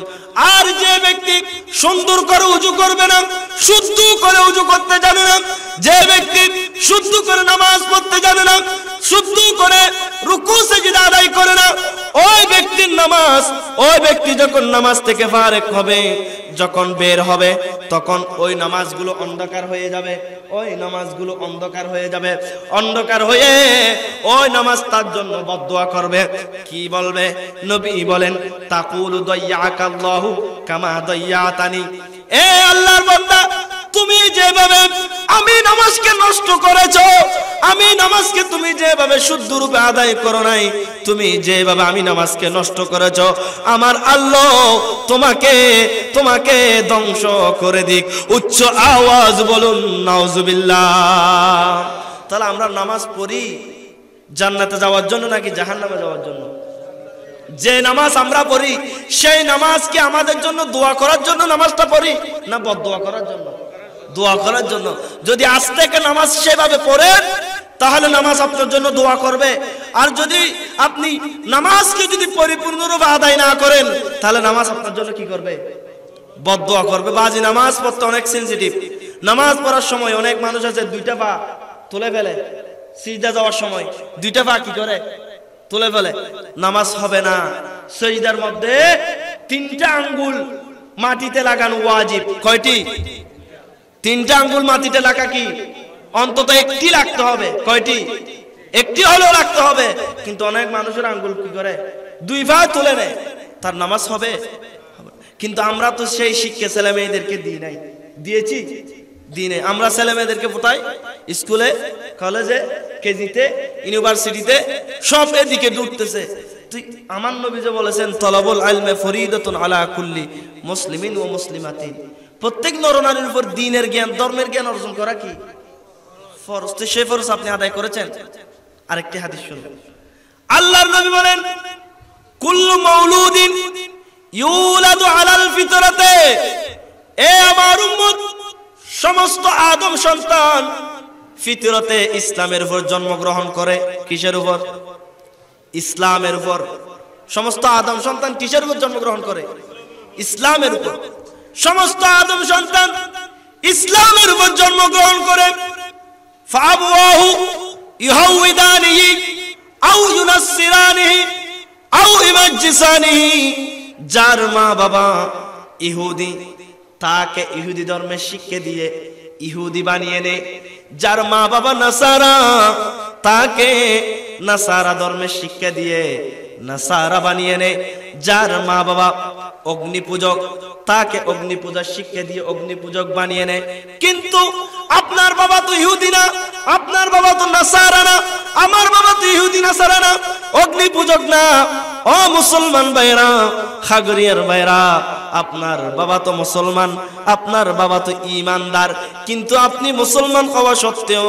আর যে ব্যক্তি সুন্দর করে ওযু করবে না, শুদ্ধ করে ওযু করতে জানে না, যে ব্যক্তি শুদ্ধ করে নামাজ পড়তে জানে না, শুদ্ধ করে রুকু সিজদা আদায় করে না, ওই ব্যক্তির নামাজ, ওই ব্যক্তি যখন নামাজ থেকে ফারেক হবে, যখন বের হবে, তখন ওই নামাজগুলো অন্ধকার হয়ে যাবে, ওই নামাজগুলো অন্ধকার হয়ে যাবে, অন্ধকার হয়ে ওই নামাজ তার জন্য বদদুয়া করবে। কি বলবে? নবী বলেন তাকুলু দাইয়াকাল্লাহু কামা দাইয়াতানি। এ আল্লাহর বান্দা, তুমি যেভাবে আমি নামাজকে নষ্ট করেছো, আমি নামাজকে তুমি যেভাবে শুদ্ধ রূপে আদায় করো নাই, তুমি যেভাবে আমি নামাজকে নষ্ট করেছো, আমার আল্লাহ তোমাকে ধ্বংস করে দিক। উচ্চ আওয়াজ বলুন নাউজুবিল্লাহ। তাহলে আমরা নামাজ পড়ি জান্নাতে যাওয়ার জন্য নাকি জাহান্নামে যাওয়ার জন্য? যে নামাজ আমরা পড়ি সেই নামাজ কি আমাদের জন্য দোয়া করার জন্য নামাজটা পড়ি, না বদদোয়া করার জন্য? দোয়া করার জন্য। যদি আজ থেকে নামাজ সেভাবে পড়েন তাহলে নামাজ আপনার জন্য দোয়া করবে। আর যদি আপনি নামাজকে যদি পরিপূর্ণরূপে আদায় না করেন তাহলে নামাজ আপনার জন্য কি করবে? বদদোয়া করবে। বাজি নামাজ পড়তে অনেক সেনসিটিভ। নামাজ পড়ার সময় অনেক মানুষ আছে দুইটা পা তুলে ফেলে, সিজদা যাওয়ার সময় দুইটা পা কি করে? তুলে ফেলে। নামাজ হবে না। সিজদার মধ্যে 3টা আঙ্গুল মাটিতে লাগানো ওয়াজিব। কয়টি? 3টা আঙ্গুল মাটিতে লাগা কি? অন্তত একটি লাগতে হবে। কয়টি? একটি হলেও লাগতে হবে। কিন্তু অনেক মানুষের আঙ্গুল কি করে? 2 পা তুলে নেয়। তার নামাজ হবে? কিন্তু আমরা তো সেই শিক্ষা ছেলে মেয়েদেরকে দিই নাই। দিয়েছি? দিনে আমরা ছেলে মেয়েদেরকে পড়াই স্কুলে, কলেজে, কেজিতে, ইউনিভার্সিটিতে, সব এদিকে ঢুকতেছে। তুই আমার নবী যে বলেছেন তলাবুল ইলমে ফরিদাতুন আলা কুল্লি মুসলিমিন ওয়া মুসলিমাতিন, প্রত্যেক নরনারীর উপর দ্বীনের জ্ঞান, ধর্মের জ্ঞান অর্জন করা কি ফরজ। তো সেই ফরজ আপনি আদায় করেছেন? আরেকটি হাদিস শুনুন। আল্লাহর নবী বলেন কুল্লু মাউলুদিন ইউলাদু আলাল ফিতরাতে। এ আমার উম্মত, সমস্ত আদম সন্তান ফিতরতে ইসলামের উপর জন্মগ্রহণ করে। কিসের উপর? ইসলামের উপর। সমস্ত আদম সন্তান কিসের উপর জন্মগ্রহণ করে? ইসলামের উপর। সমস্ত আদম সন্তান ইসলামের উপর জন্মগ্রহণ করে। ফাবওয়াহু ইউহাউদানিহি আও ইউনাসসিরানিহি আও ইমাজ্জিসানিহি। যার মা বাবা ইহুদি, তাকে ইহুদি ধর্মের শিক্ষা দিয়ে ইহুদি বানিয়ে নেয়। যার মা বাবা নাসারা, তাকে নাসারা ধর্মের শিক্ষা দিয়ে নাসারা বানিয়ে নেয়। যার মা বাবা অগ্নি পূজক, তাকে অগ্নি পূজার শিক্ষা দিয়ে অগ্নি পূজক বানিয়ে নেয়। কিন্তু আপনার বাবা তো ইহুদি না, আপনার বাবা তো নাসারা না, আমার বাবা তো ইহুদি নাসারা না, অগ্নি পূজক না। ও মুসলমান ভাইরা, খাগড়িয়ার ভাইরা, আপনার বাবা তো মুসলমান, আপনার বাবা তো ঈমানদার, কিন্তু আপনি মুসলমান হওয়া সত্ত্বেও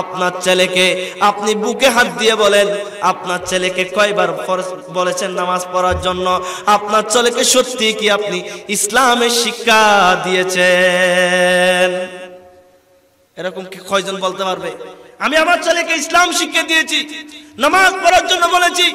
আপনার ছেলেকে আপনি বুকে হাত দিয়ে বলেন, আপনার ছেলেকে কয়বার বলেছেন নামাজ পড়ার জন্য? আপনার ছেলেকে সত্যি কি আপনি ইসলামের শিক্ষা দিয়েছেন? এরকম কি কয়জন বলতে পারবে? আমি আমার ছেলেকে ইসলাম শিক্ষা দিয়েছি, নামাজ পড়ার জন্য বলেছি,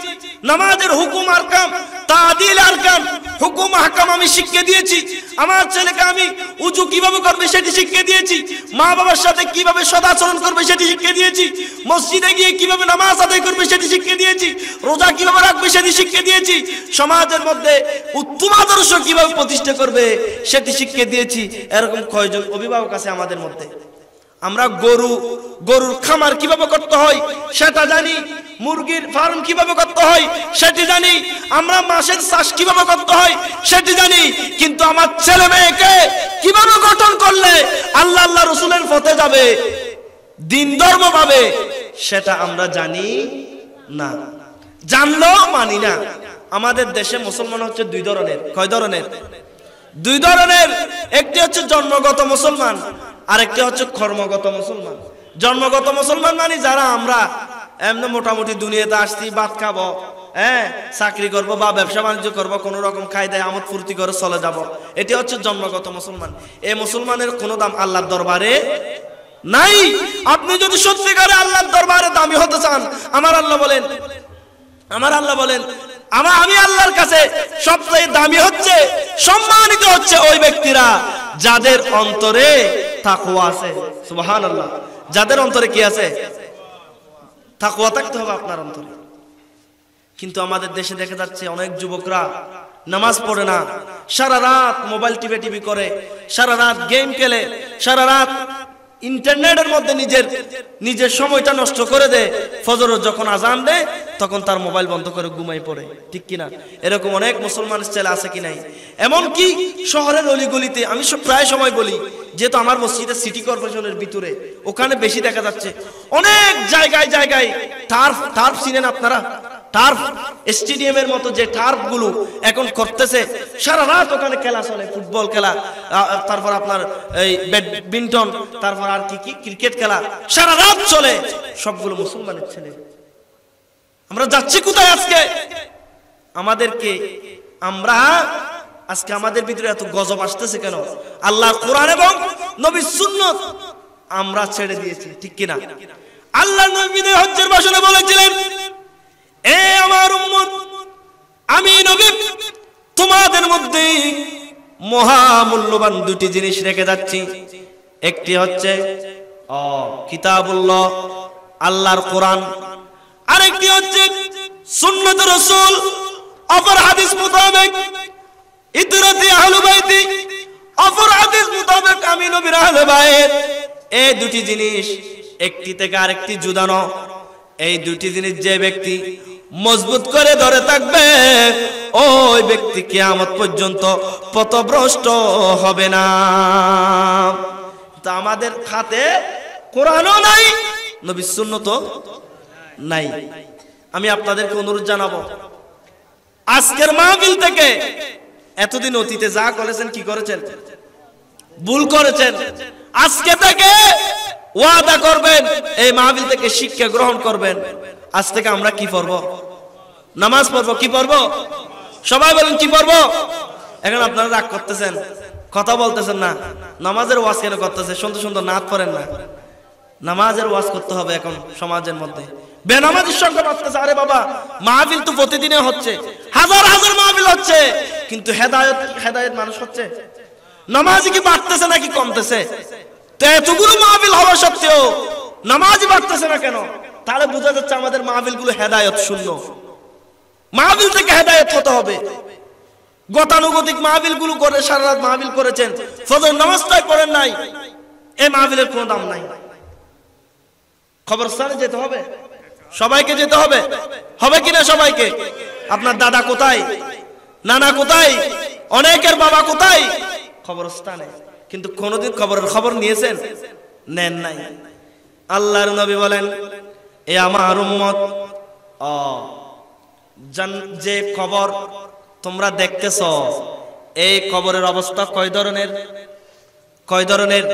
নামাজের হুকুম আরকাম, তাদিল আরকাম, হুকুম আহকাম আমি শিক্ষা দিয়েছি, আমার ছেলেকে আমি উযু কিভাবে করবে সেটি শিক্ষা দিয়েছি, মা বাবার সাথে কিভাবে সদাচরণ করবে সেটি শিক্ষা দিয়েছি, মসজিদে গিয়ে কিভাবে নামাজ আদায় করবে সেটি শিক্ষা দিয়েছি, রোজা কিভাবে রাখবে সেটি শিক্ষা দিয়েছি, সমাজের মধ্যে উত্তম আদর্শ কিভাবে প্রতিষ্ঠা করবে সেটি শিক্ষা দিয়েছি। এরকম কয়জন অভিভাবক আছে আমাদের মধ্যে? আমরা গরুর খামার কিভাবে করতে হয় সেটা জানি, মুরগির ফার্ম কিভাবে করতে হয় সেটি জানি, আমরা মাছের চাষ কিভাবে করতে হয় সেটি জানি, কিন্তু আমার ছেলে মেয়েকে কিভাবে গঠন করলে আল্লাহ আল্লাহ রসুলের পথে যাবে, দিন ধর্ম পাবে, সেটা আমরা জানি না, জানলেও মানি না। আমাদের দেশে মুসলমান হচ্ছে 2 ধরনের। কয় ধরনের? 2 ধরনের। একটি হচ্ছে জন্মগত মুসলমান, আরেকটি হচ্ছে কর্মগত মুসলমান। জন্মগত মুসলমান মানে যারা আমরা এমনি মোটামুটি দুনিয়াতে আসছি, ভাত খাবো, হ্যাঁ চাকরি করব বা ব্যবসা বাণিজ্য করব, কোন রকম কায়দায় আমোদ ফুর্তি করে চলে যাব, এটি হচ্ছে জন্মগত মুসলমান। এই মুসলমানের কোনো দাম আল্লাহর দরবারে নাই। আপনি যদি সত্যিকারে আল্লাহর দরবারে দামি হতে চান, আমার আল্লাহ বলেন আমি আল্লাহর কাছে সবচেয়ে দামি হচ্ছে, সম্মানিত হচ্ছে ওই ব্যক্তিরা যাদের অন্তরে তাকওয়া আছে। সুবহানাল্লাহ। যাদের অন্তরে কি আছে? তাকওয়া থাকতে হবে আপনার অন্তরে। কিন্তু আমাদের দেশে দেখা যাচ্ছে অনেক যুবকরা নামাজ পড়ে না, সারা রাত মোবাইল টিপি করে, সারা রাত গেম খেলে, সারা রাত ইন্টারনেটের মধ্যে নিজের সময়টা নষ্ট করে দেয়। ফজর যখন আজান দেয় তখন তার মোবাইল বন্ধ করে ঘুমাই পড়ে, ঠিক কিনা? এরকম অনেক মুসলমান ছেলে আছে কি নাই? এমনকি শহরের অলিগলিতে আমি প্রায় সময় বলি, যেহেতু আমার মসজিদের সিটি কর্পোরেশনের ভিতরে, ওখানে বেশি দেখা যাচ্ছে অনেক জায়গায় টার্ফ চিনেন আপনারা? টার্ফ স্টেডিয়ামের মতো যে টার্ফ গুলো এখন করতেছে, সারা রাত ওখানে খেলা চলে, ফুটবল খেলা, তারপর আপনার এই ব্যাডমিন্টন, তারপর আর কি ক্রিকেট খেলা সারা রাত চলে, সবগুলো মুসলমানের ছেলে। আমরা যাচ্ছি কোথায় আজকে? আজকে আমাদের ভিতরে এত গজব আসতেছে কেন? আল্লাহর কোরআন এবং নবীর সুন্নাত আমরা ছেড়ে দিয়েছি, ঠিক কিনা? আল্লাহর নবী হজ্জের ভাষণে বলেছিলেন, এ আমার উম্মত, আমি নবী তোমাদের মধ্যে মহামূল্যবান দুটি জিনিস রেখে যাচ্ছি। একটি হচ্ছে কিতাবুল্লাহ, আল্লাহর কোরআন, আরেকটি হচ্ছে সুন্নাত রাসূল। অপর হাদিস মোতাবেক ইতরাতি আহলে বাইতি, অপর হাদিস মোতাবেক আমি নবীর আহলে বাইত। এই দুটি জিনিস একটি থেকে আরেকটি জুদা নয়। এই দুটি জিনিস যে ব্যক্তি মজবুত করে ধরে থাকবে, ওই ব্যক্তি কিয়ামত পর্যন্ত পথভ্রষ্ট হবে না। তা আমাদের হাতে কোরআনও নাই, নবীর সুন্নাতও নাই। আমি আপনাদেরকে অনুরোধ জানাবো, আজকের মাহফিল থেকে এতদিন অতীতে যা করেছেন, কি করেছেন, ভুল করেছেন, আজকে থেকে ওয়াদা করবেন এই মাহফিল থেকে শিক্ষা গ্রহণ করবেন। আজ থেকে আমরা কি পড়বো? নামাজ পড়বো। কি পড়বো? সবাই বলেন কি পড়বো? এখন আপনারা রাগ করতেছেন, কথা বলতেছেন না। নামাজের ওয়াজ কেন করতেছে? সুন্দর সুন্দর নাত পড়েন না। নামাজের ওয়াজ করতে হবে এখন সমাজের মধ্যে। বেনামাজির সংখ্যা বাড়তেছে। আরে বাবা, মাহফিল তো প্রতিদিনে হচ্ছে, হাজার হাজার মাহফিল হচ্ছে, কিন্তু হেদায়েত মানুষ হচ্ছে? নামাজ কি বাড়তেছে নাকি কমতেছে? তো এতগুলো মাহফিল হওয়া সত্ত্বেও নামাজই বাড়তেছে না কেন? তাহলে বোঝা যাচ্ছে আমাদের মাহফিল গুলো হেদায়েত শূন্য। মাহফিল থেকে হেদায়েত হতে হবে। গতানুগতিক মাহফিল গুলো করে সারা রাত মাহফিল করেছেন, ফজর নামাজটাই পড়েন নাই, এই মাহফিলের কোনো দাম নাই। খবরস্থানে যেতে হবে, সবাইকে যেতে হবে, হবে কিনা সবাইকে? আপনার দাদা কোথায়, নানা কোথায়, অনেকের বাবা কোথায়? খবরস্থানে। কিন্তু কোনদিন খবরের খবর নিয়েছেন? নেন নাই। আল্লাহর নবী বলেন, এ আমার উম্মত, যে কবর তোমরা দেখতেছ, এই কবরের অবস্থা কয় ধরনের? কয় ধরনের?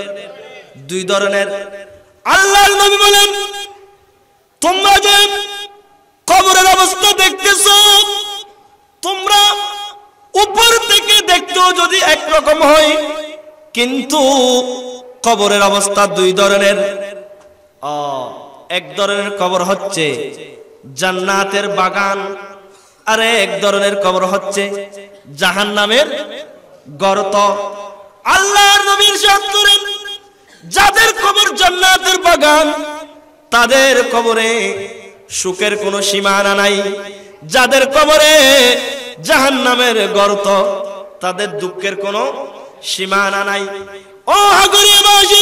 দুই ধরনের। আল্লাহর নবী বলেন, তোমরা যে কবরের অবস্থা দেখতেছ, তোমরা উপর থেকে দেখতেও যদি একরকম হয়, কিন্তু কবরের অবস্থা দুই ধরনের। এক ধরনের কবর হচ্ছে জান্নাতের বাগান, আর এক ধরনের কবর হচ্ছে জাহান্নামের গর্ত। আল্লাহর নবী ইরশাদ করেন, যাদের কবর জান্নাতের বাগান, তাদের কবরে সুখের কোনো সীমানা নাই। যাদের কবরে জাহান্নামের গর্ত, তাদের দুঃখের কোনো সীমানা নাই। ও হাগুরিয়াবাসী,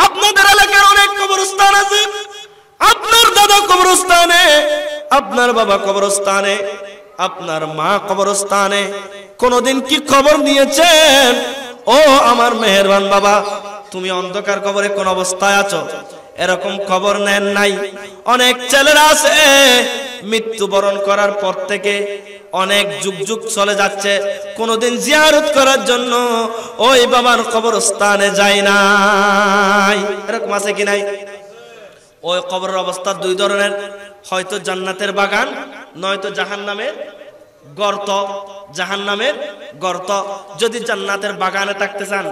আপনাদের এলাকার অনেক কবরস্থান আছে। আপনার দাদা কবরস্থানে, আপনার বাবা কবরস্থানে, আপনার মা কবরস্থানে। কোনদিন কি খবর নিয়েছেন? ও আমার মেহেরবান বাবা, তুমি অন্ধকার কবরে কোন অবস্থায় আছো, এরকম খবর নেন নাই। অনেক ছেলেরা আছে মৃত্যুবরণ করার পর থেকে অনেক যুগ যুগ চলে যাচ্ছে, কোনদিন জিয়ারত করার জন্য ওই বাবার কবরস্থানে যায় নাই। এরকম আছে কি নাই? ওই কবরের অবস্থা দুই ধরনের, হয়তো জান্নাতের বাগান, নয়তো জাহান্নামের গর্ত, জাহান্নামের গর্ত। যদি জান্নাতের বাগানে থাকতে চান,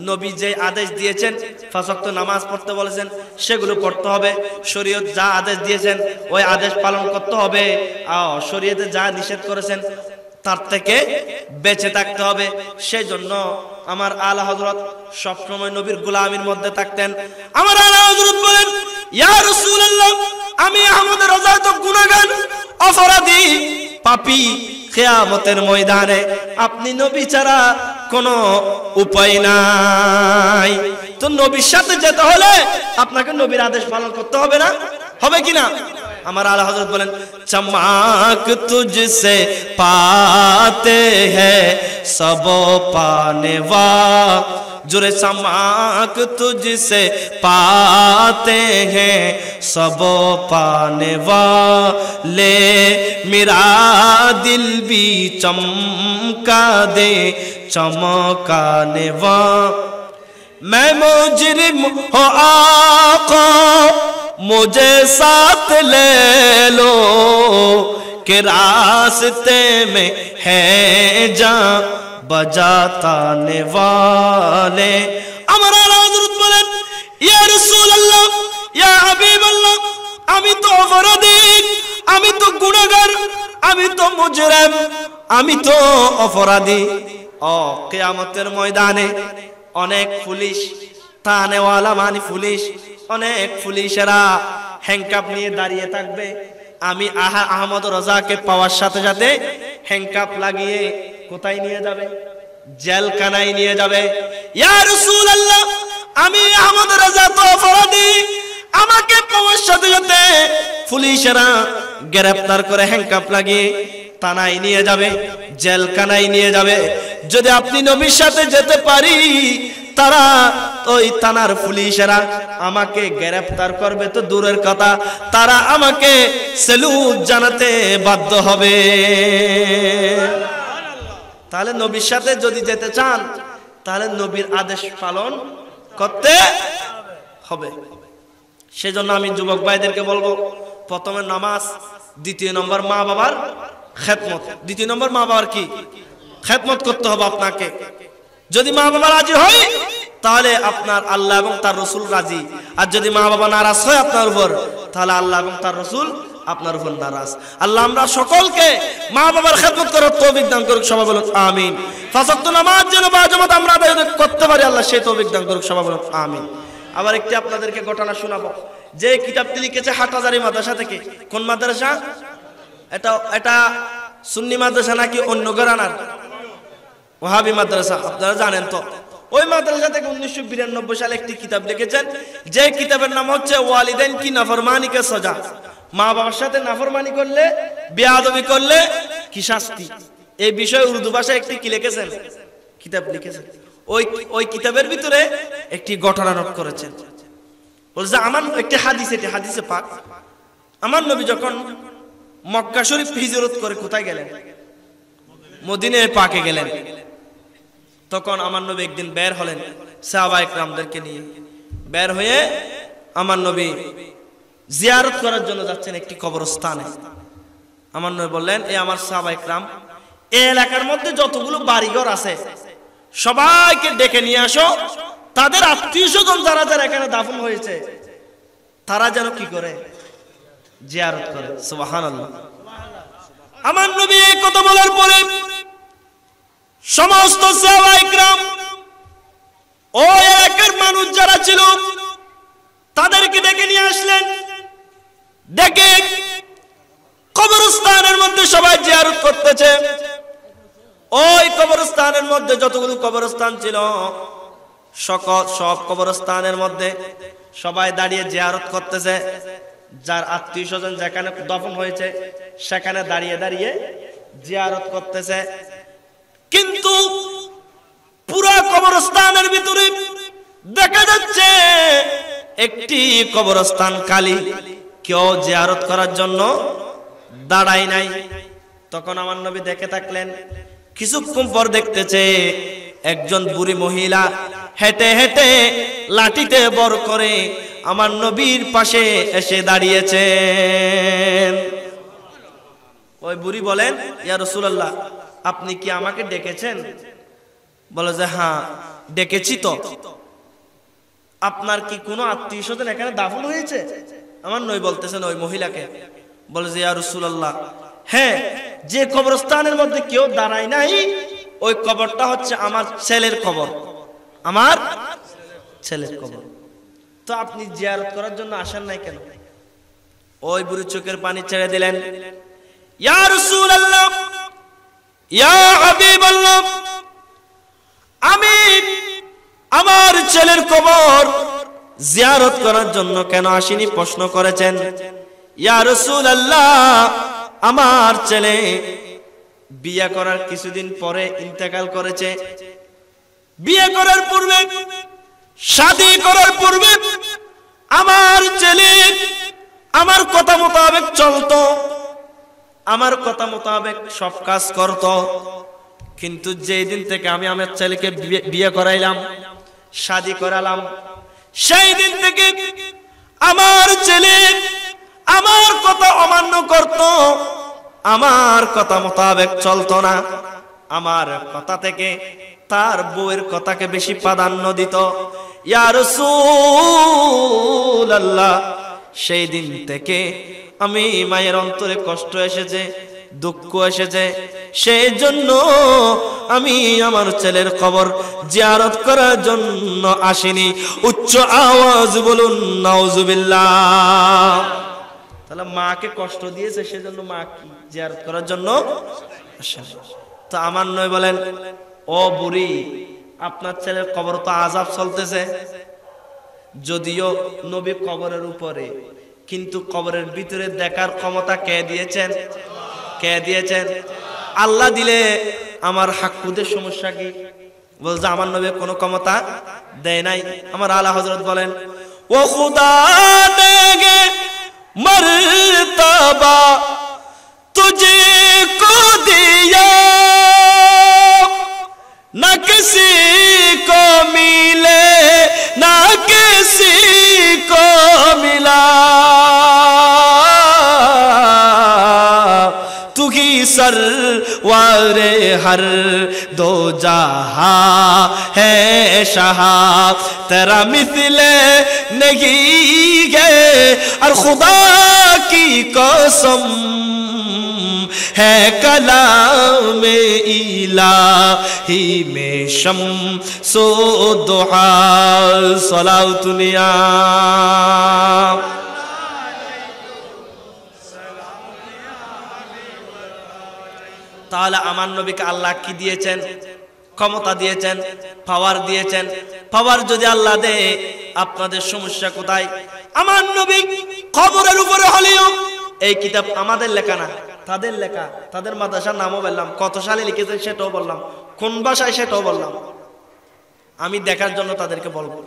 নবী যে আদেশ দিয়েছেন 5 ওয়াক্ত নামাজ পড়তে বলেছেন সেগুলো পড়তে হবে, শরীয়ত যা আদেশ দিয়েছেন ওই আদেশ পালন করতে হবে, শরীয়তে যা নিষেধ করেছেন তার থেকে বেঁচে থাকতে হবে। সেই জন্য আমার আলা হযরত সবসময় নবীর গোলামির মধ্যে থাকতেন। আমার আলা হযরত বলেন, ইয়া রাসূলুল্লাহ, আমি আহমদ রাজা তো গুনাহগার, অপরাধী, পাপী, কিয়ামতের ময়দানে আপনি নবী ছাড়া কোনো উপায় নাই। তো নবীর সাথে যেতে হলে আপনাকে নবীর আদেশ পালন করতে হবে না? হবে কিনা? আমার আলা হযরত বলেন, চমক তুঝসে পাতে হ্যায় সব পানে ওয়ালে, জোরে চমক তুঝসে পাতে হ্যায় সব পানে ওয়ালে, মেরা দিল भी चमका दे चमकाने वाले। मैं मुजरिम हो आका मुझे साथ ले लो, के रास्ते में है जा बजाने वाले। আমার হযরত বলেন, ইয়া রাসূলুল্লাহ, ইয়া হাবিবাল্লাহ, আমি তো অপরাধী, আমি তো গুনাহগার, আমি তো মুজরিম, আমি তো অপরাধী। কিয়ামতের ময়দানে অনেক পুলিশ, থানাওয়ালা মানে পুলিশ, অনেক পুলিশেরা হ্যান্ডকাপ নিয়ে দাঁড়িয়ে থাকবে। আমি আহমদ রাজাকে পাওয়ার সাথে সাথে হ্যান্ডকাপ লাগিয়ে কোথায় নিয়ে যাবে? জেলখানায় নিয়ে যাবে। ইয়া রাসূলুল্লাহ, আমি আহমদ রাজা তো অপরাধী, আমাকে পাওয়ার সাথে সাথে পুলিশেরা গ্রেফতার করে হ্যান্ডকাপ লাগিয়ে থানায় নিয়ে যাবে, জেলখানায় নিয়ে যাবে। যদি আপনি নবীর সাথে যেতে পারি, তারা ওই থানার পুলিশেরা আমাকে গ্রেফতার করবে তো দূরের কথা, তারা আমাকে স্যালুট জানাতে বাধ্য হবে। তাহলে নবীর সাথে যদি যেতে চান, তাহলে নবীর আদেশ পালন করতে হবে। সেজন্য আমি যুবক ভাইদেরকে বলবো, প্রথমে নামাজ, দ্বিতীয় নম্বর মা বাবার খেদমত। দ্বিতীয় নম্বর মা বাবার কি? খেদমত করতে হবে আপনাকে। যদি মা বাবা রাজি হয় তাহলে আপনার আল্লাহ এবং তার রাসূল রাজি, আর যদি মা বাবা নারাজ হয় আপনার উপর, তাহলে আল্লাহ এবং তার রাসূল আপনার উপর নারাজ। আল্লাহ আমরা সকলকে মা বাবার খেদমত করার তৌফিক দান করুক, সবাই বলুন আমিন। 5 ওয়াক্ত নামাজ যেন বাজামাত আমরা আদায় করতে পারি, আল্লাহ সেই তৌফিক দান করুক, সবাই বলুন আমিন। আবার একটি আপনাদেরকে ঘটনা শোনাবো। যে কিতাবটি লিখেছে হাটহাজারী মাদ্রাসা থেকে। কোন মাদ্রাসা এটা? সুন্নি মাদ্রাসা নাকি অন্য ঘরানার? ওয়াহাবি মাদ্রাসা, আপনারা জানেন তো। ওই মাদ্রাসা থেকে 1992 সালে একটি কিতাব লিখেছেন, যে কিতাবের নাম হচ্ছে ওয়ালিদাইন কি নাফরমানি কে সাজা। মা বাবার সাথে নাফরমানি করলে, বেয়াদবি করলে কি শাস্তি, এই বিষয়ে উর্দু ভাষায় একটি কি লিখেছেন, কিতাব লিখেছেন। ওই কিতাবের ভিতরে একটি ঘটনা নোট করেছেন। বলছে আমার একটি হাদিস, এটি হাদিসে পাক, আমার নবী যখন মক্কা শরীফ হিজরত করে কোথায় গেলেন? মদিনায় পাকে গেলেন। তখন আমার নবী একদিন বের হলেন সাহাবায়ে কেরামদেরকে নিয়ে। বের হয়ে আমার নবী জিয়ারত করার জন্য যাচ্ছেন একটি কবরস্থানে। আমার নবী বললেন, এ আমার সাহাবায়ে কেরাম, এই এলাকার মধ্যে যতগুলো বাড়িঘর আছে সবাইকে ডেকে নিয়ে আসো, তাদের আত্মীয় স্বজন যারা যারা এখানে দাফন হয়েছে তারা যেন কি করে? জিয়ারত করে। সুবহানাল্লাহ। আমার নবী এই কথা বলার পরে সমস্ত সাহাবায়ে কেরাম, ওই এলাকার মানুষ যারা ছিল তাদেরকে ডেকে নিয়ে আসলেন। ডেকে কবরস্থানের মধ্যে সবাই জিয়ারত করতেছে। ওই কবরস্থানের মধ্যে যতগুলো কবরস্থান ছিল সব কবরস্থানের মধ্যে সবাই দাঁড়িয়ে জিয়ারত করতেছে। যার আত্মীয় স্বজন যেখানে দফন হয়েছে সেখানে দাঁড়িয়ে দাঁড়িয়ে জিয়ারত করতেছে। কিন্তু পুরো কবরস্থানের ভিতরে দেখা যাচ্ছে একটি কবরস্থান খালি, কেউ জিয়ারত করার জন্য দাঁড়ায় নাই। তখন আমার নবী দেখে থাকলেন। কিছুক্ষণ পর দেখতেছে একজন বুড়ি মহিলা হেঁটে হেঁটে লাঠিতে বর করে আমার নবীর পাশে এসে দাঁড়িয়েছেন। ওই বুড়ি বলেন, ইয়া রাসূলুল্লাহ, আপনি কি আমাকে ডেকেছেন? বলে যে হ্যাঁ ডেকেছি তো। আপনার কি কোনো আত্মীয় স্বজন এখানে দাফন হয়েছে? আমার নবী বলতেছেন ওই মহিলাকে, বলে যে ইয়া রাসূলুল্লাহ, হ্যাঁ, যে কবরস্থানের মধ্যে কেউ দাঁড়ায় নাই ওই কবরটা হচ্ছে আমার ছেলের কবর, আমার ছেলের কবর। তো আপনি জিয়ারত করার জন্য আসেন নাই কেন? ওই বুড়ি চোখের পানি ছেড়ে দিলেন, ইয়া রাসূলুল্লাহ, ইয়া হাবিবাল্লাহ, আমি আমার ছেলের কবর জিয়ারত করার জন্য কেন আসিনি প্রশ্ন করেছেন। ইয়া রাসূলুল্লাহ, আমার ছেলে বিয়ে করার কিছুদিন পরে ইন্তেকাল করেছে। বিয়ে করার পূর্বে, শাদী করার পূর্বে আমার ছেলে আমার কথা মোতাবেক চলতো, আমার কথা মোতাবেক সব কাজ করত। কিন্তু যেই দিন থেকে আমি আমার ছেলেকে বিয়ে করাইলাম, শাদী করালাম, সেই দিন থেকে আমার ছেলে আমার কথা অমান্য করত, আমার কথা মোতাবেক চলতো না। আমার কথা থেকে তার বউয়ের কথাকে বেশি প্রাধান্য দিত। ইয়া রাসূলুল্লাহ, সেই দিন থেকে আমি মায়ের অন্তরে কষ্ট এসেছে, দুঃখ এসেছে, সেই জন্য আমি আমার ছেলের কবর জিয়ারত করার জন্য আসিনি। উচ্চ আওয়াজ বলুন নাউজুবিল্লাহ। তাহলে মাকে কষ্ট দিয়েছে, সেজন্য মা জিয়ারত করার জন্য আসেনি। তো আমার নবী বলেন, ও বুড়ি, আপনার ছেলের কবর তো আযাব চলতেছে। যদিও নবী কবরের উপরে, কিন্তু কবরের ভিতরে দেখার ক্ষমতা কে দিয়েছেন? কে দিয়েছেন? আল্লাহ দিলে আমার হাক্কুদের সমস্যা কি? বলছে আমার নবী কোনো ক্ষমতা দেয় নাই। আমার আলা হযরত বলেন, ও খুদা দেগে মর্তবা তুঝে কো দিয়া, না কিসি কো মিলে না কিসি কো মিলা, तू ही सरवारे हर दो जहा है शाहा, तेरा मिसले नहीं है और खुदा की कसम है कलाम इलाही में शम्सो दुहा सलाउतुनिया। তাহলে আমার নবীকে আল্লাহ কি দিয়েছেন? ক্ষমতা দিয়েছেন, পাওয়ার দিয়েছেন। পাওয়ার যদি আল্লাহ দেয়, আপনাদের সমস্যা কোথায়? আমার নবী কবরের উপরে হলেও, এই কিতাব আমাদের লেখা না, তাদের লেখা। তাদের মাদ্রাসার নামও বললাম, কত সালে লিখেছেন সেটাও বললাম, কোন ভাষায় সেটাও বললাম। আমি দেখার জন্য তাদেরকে বলবো,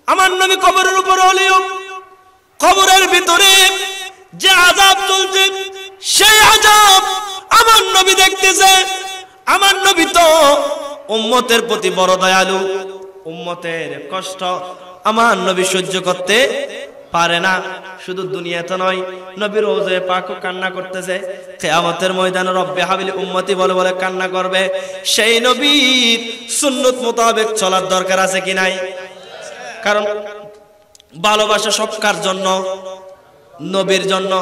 আমার নবী কবরের উপরে হলেও কবরের ভিতরে যে আযাব চলছে, সেই আযাব আমার নবী দেখতেছে। আমার নবী তো উম্মতের প্রতি বড় দয়ালু। উম্মতের কষ্ট আমার নবী সহ্য করতে পারে না। শুধু দুনিয়াতে নয়, নবী রোজে পাকও কান্না করতেছে। কিয়ামতের ময়দানে রব্বে হাবিলি উম্মতি বলে বলে কান্না করবে। সেই নবীর সুন্নত মোতাবেক চলার দরকার আছে কি নাই? কারণ ভালোবাসা সব কার জন্য? নবীর জন্য।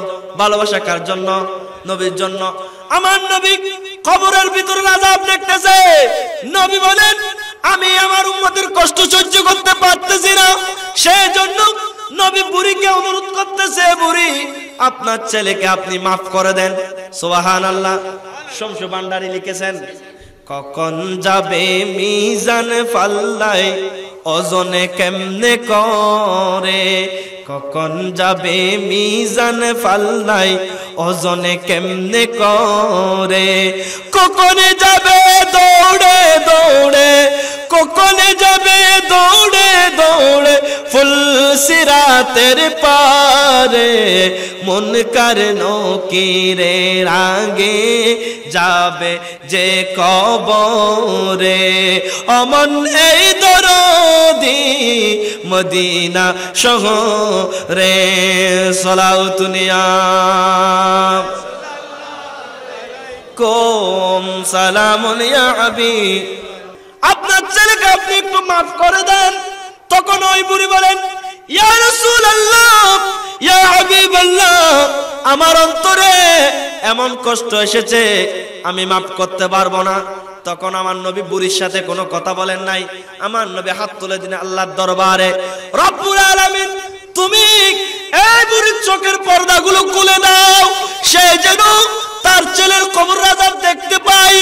ভালোবাসা কার জন্য? নবীর জন্য। আমার নবী কবরের ভিতরে আযাব দেখতেছে। নবী বলেন, আমি আমার উম্মতের কষ্ট সহ্য করতে পারতেছি না। সেই জন্য নবী বুড়িকে অনুরোধ করতেছে, বুড়ি, আপনার ছেলেকে আপনি মাফ করে দেন। সুবহানাল্লাহ। শমসু ভান্ডারী লিখেছেন, কখন যাবে মিজান পাল্লায় ওজনে কেমনে করে, কখন যাবে মিজান পাল্লায় ওজনে কেমনে করে, কখন যাবে দৌড়ে দৌড়ে, কখন যাবে দৌড়ে দৌড়ে ফুল সিরাতের পারে, মুনকার নকিরের আগে যাবে যে কবরে, অমন এই দরদি মদিনা শহরে সালাউতুনিয়া। কুম সালামুন ইয়া হাবিব, আপনার ছেলেকে আপনি একটু মাফ করে দেন। তখন ওই বুড়ি বলেন, ইয়া রাসূলুল্লাহ, ইয়া হাবিবাল্লাহ, আমার অন্তরে এমন কষ্ট এসেছে আমি মাফ করতে পারবো না। তখন আমার নবী বুড়ির সাথে কোনো কথা বলেন নাই। আমার নবী হাত তুলে দিলেন আল্লাহর দরবারে, রব্বুল আলামিন তুমি এই বুড়ির চোখের পর্দাগুলো খুলে দাও, সে যেন তার ছেলের কবর আযাব দেখতে পাই।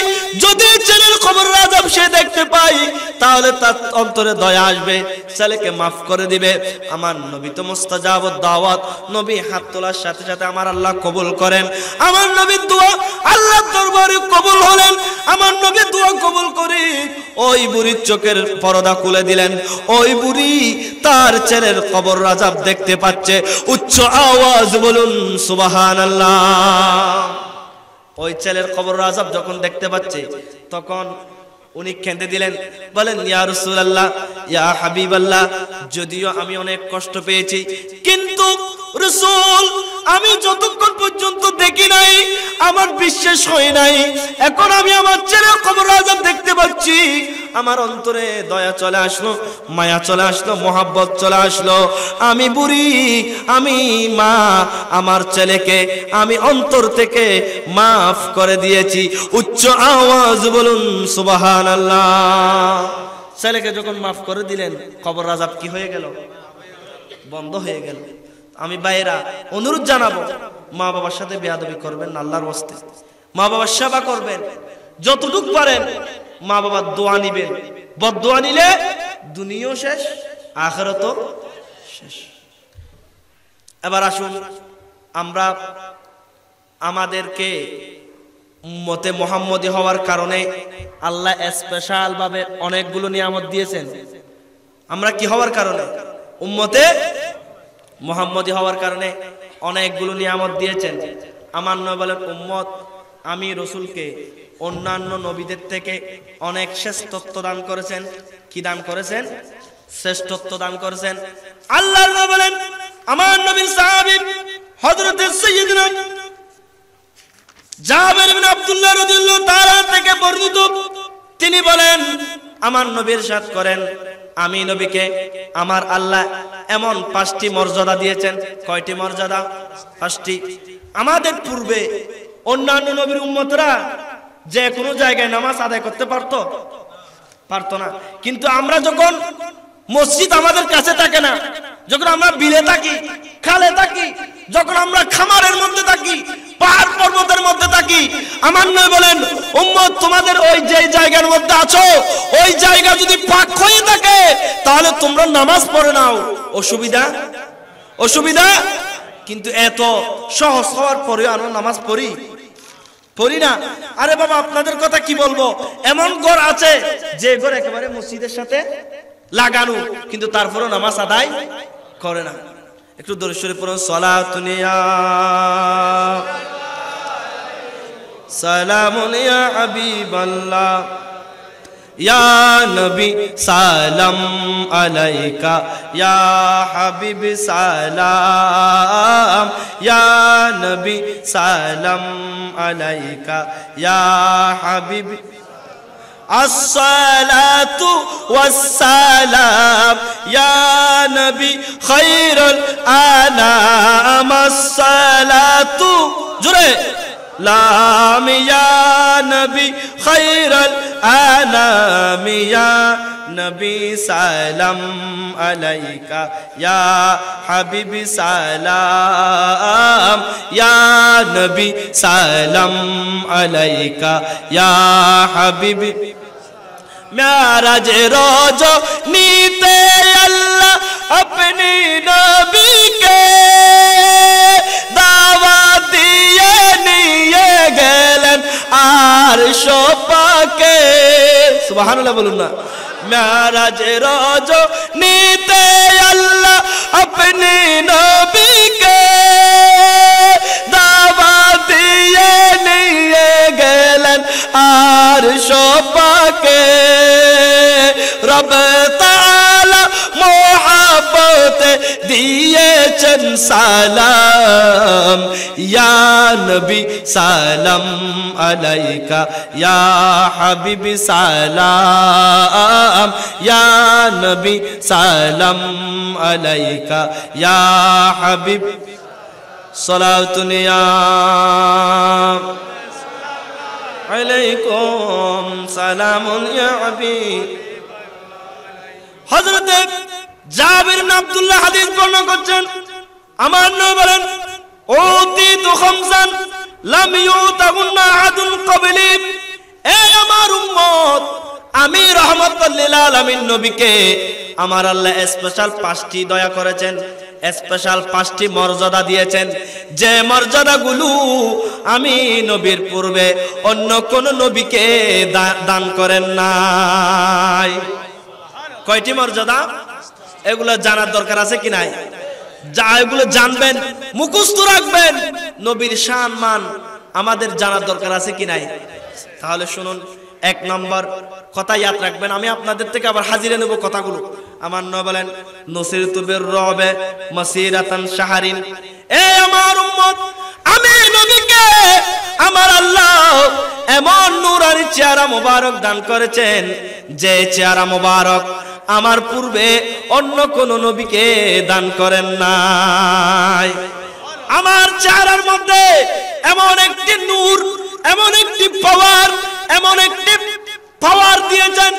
যদি ছেলের কবর আযাব সে দেখতে পাই, তাহলে তার অন্তরে দয়া আসবে, ছেলেকে মাফ করে দিবে। আমার নবী তো মুস্তাজাবুদ দাওয়াত, নবী হাত তোলার সাথে সাথে আমার আল্লাহ কবুল করেন। আমার নবীর দোয়া আল্লাহর দরবারে কবুল হলেন। আমার নবী দোয়া কবুল করে ওই বুড়ির চোখের পর্দা খুলে দিলেন। ওই বুড়ি তার ছেলের কবর আযাব দেখতে পাচ্ছে। উচ্চ আওয়াজ বলুন সুবহানাল্লাহ। ওই ছেলের কবর আযাব যখন দেখতে পাচ্ছে, তখন উনি কেঁদে দিলেন, বলেন, ইয়া রাসূলুল্লাহ, ইয়া হাবিবাল্লাহ, যদিও আমি অনেক কষ্ট পেয়েছি, কিন্তু রাসূল আমি যতক্ষণ পর্যন্ত দেখি নাই আমার বিশ্বাস হয় নাই। এখন আমি আমার ছেলের কবর আযাব দেখতে পাচ্ছি, আমার অন্তরে দয়া চলে আসলো, মায়া চলে আসলো, মহব্বত চলে আসলো। আমি বুড়ি, আমি মা, আমার ছেলেকে আমি অন্তর থেকে মাফ করে দিয়েছি। উচ্চ আওয়াজ বলুন সুবহানাল্লাহ। ছেলেকে যখন মাফ করে দিলেন, কবর আযাব কি হয়ে গেল? বন্ধ হয়ে গেল। আমি ভাইয়েরা অনুরোধ জানাবো, মা বাবার সাথে বেয়াদবি করবেন না, আল্লাহর ওয়াস্তে। মা বাবার সেবা করবেন, যতটুকু পারেন মা বাবার দোয়া নিবেন। বদদোয়া নিলে দুনিয়াও শেষ, আখিরাতও শেষ। এবার আসুন, আমরা আমাদেরকে উম্মতে মুহাম্মদী হওয়ার কারণে আল্লাহ স্পেশাল ভাবে অনেকগুলো নিয়ামত দিয়েছেন। আমরা কি হওয়ার কারণে? উম্মতে মুহাম্মদী হওয়ার কারণে অনেকগুলো নিয়ামত দিয়েছেন। আমার নবী বলেন, উম্মত আমি রাসূলকে অন্যান্য নবীদের থেকে অনেক শ্রেষ্ঠত্ব দান করেছেন। কি দান করেছেন? শ্রেষ্ঠত্ব দান করেছেন। আল্লাহর নবী বলেন, আমার নবীর সাহাবী হযরত সাইয়্যিদনা জাবের ইবনে আব্দুল্লাহ রাদিয়াল্লাহু তাআলা থেকে বর্ণিত, তিনি বলেন, আমার নবী ইরশাদ করেন, আমি নবীকে আমার আল্লাহ এমন 5টি মর্যাদা দিয়েছেন। কয়টি মর্যাদা? 5টি। আমাদের পূর্বে অন্যান্য নবীর উম্মতরা যে কোনো জায়গায় নামাজ আদায় করতে পারতো না। কিন্তু আমরা যখন মসজিদ আমাদের কাছে থাকে না, যখন আমরা বিলে থাকি, খালে থাকি, যখন আমরা খামারের মধ্যে থাকি, পাহাড় পর্বতের মধ্যে থাকি, আমার নবী বলেন, উম্মত তোমাদের ওই যে জায়গার মধ্যে আছো, ওই জায়গা যদি পাক হয়ে থাকে তাহলে তোমরা নামাজ পড়ে নাও। অসুবিধা কিন্তু এত সহজ হওয়ার পরেও আমরা নামাজ পড়ি না। আরে বাবা, আপনাদের কথা কি বলবো, এমন ঘর আছে যে ঘর একেবারে মসজিদের সাথে লাগানো, কিন্তু তারপরেও নামাজ আদায় করে না। একটু দরুদ শরীফ পড়ুন। সালাতুন ইয়া সালামুন ইয়া হাবিবাল্লাহ, ইয়া নবী সালাম আলাইকা, ইয়া হাবিব সালাম, ইয়া নবী সালাম আলাইকা, ইয়া হাবিব আসসালাতু ওয়াসসালাম, ইয়া নবী খায়রুল আনাম, আসসালাতু জোরে লাম, ইয়া নবী খায়রুল আনাম, ইয়া নবী সালাম আলাইকা, ইয়া হাবিব সালাম, ইয়া নবী সালাম আলাইকা, ইয়া হাবিব। মেরাজ রোজ নীতে আল্লাহ अपनी नबी के दावत दिए निये गेलन आरश पाके। सुबहानल्लाह बोलूं ना। मेराज रोज नीते अल्लाह अपनी नबी के दावत दिए निये गेलन आरश पाके। रब ताला मोहब्बत दिए चन সালাম ইয়া নবী সালাম আলাইকা ইয়া হাবিবি সালাম ইয়া নবী সালাম আলাইকা ইয়া হাবিব সালাতুন ইয়া আলাইকুম সালামুন ইয়া হাবিব। হযরত জাবির ইবনে আব্দুল্লাহ হাদিস বর্ণনা করছেন, আমার নবী বলেন উতিতু খামসান লাম ইউতাহুন্না আহাদুন ক্বাবলি। এই আমার উম্মত, আমি রাহমাতুল লিল আলামিন নবীকে আমার আল্লাহ স্পেশাল 5টি দয়া করেছেন, স্পেশাল 5টি মর্যাদা দিয়েছেন, যে মর্যাদাগুলো আমি নবীর পূর্বে অন্য কোন নবীকে দান করেন নাই। কয়টি মর্যাদা? এগুলো জানার দরকার আছে কি নাই? যা এগুলো জানবেন, মুখস্থ রাখবেন। নবীর শান মান আমাদের জানার দরকার আছে কি নাই? তাহলে শুনুন, 1 নম্বর কথা ইয়াদ রাখবেন। আমি আপনাদের থেকে আবার হাজিরে নেব কথাগুলো। আমার নবী বলেন নুসিরতু বির-রুবে মাসিরাতান শাহরিন। এই আমার উম্মত, আমি নবীকে আমার আল্লাহ এমন নূরানি চেহারা মোবারক দান করেছেন, যে চেহারা মোবারক আমার পূর্বে অন্য কোন নবীকে দান করেন নাই। আমার চেহারার মধ্যে এমন একটি নূর, এমন একটি পাওয়ার, এমন একটি পাওয়ার দিয়েছেন,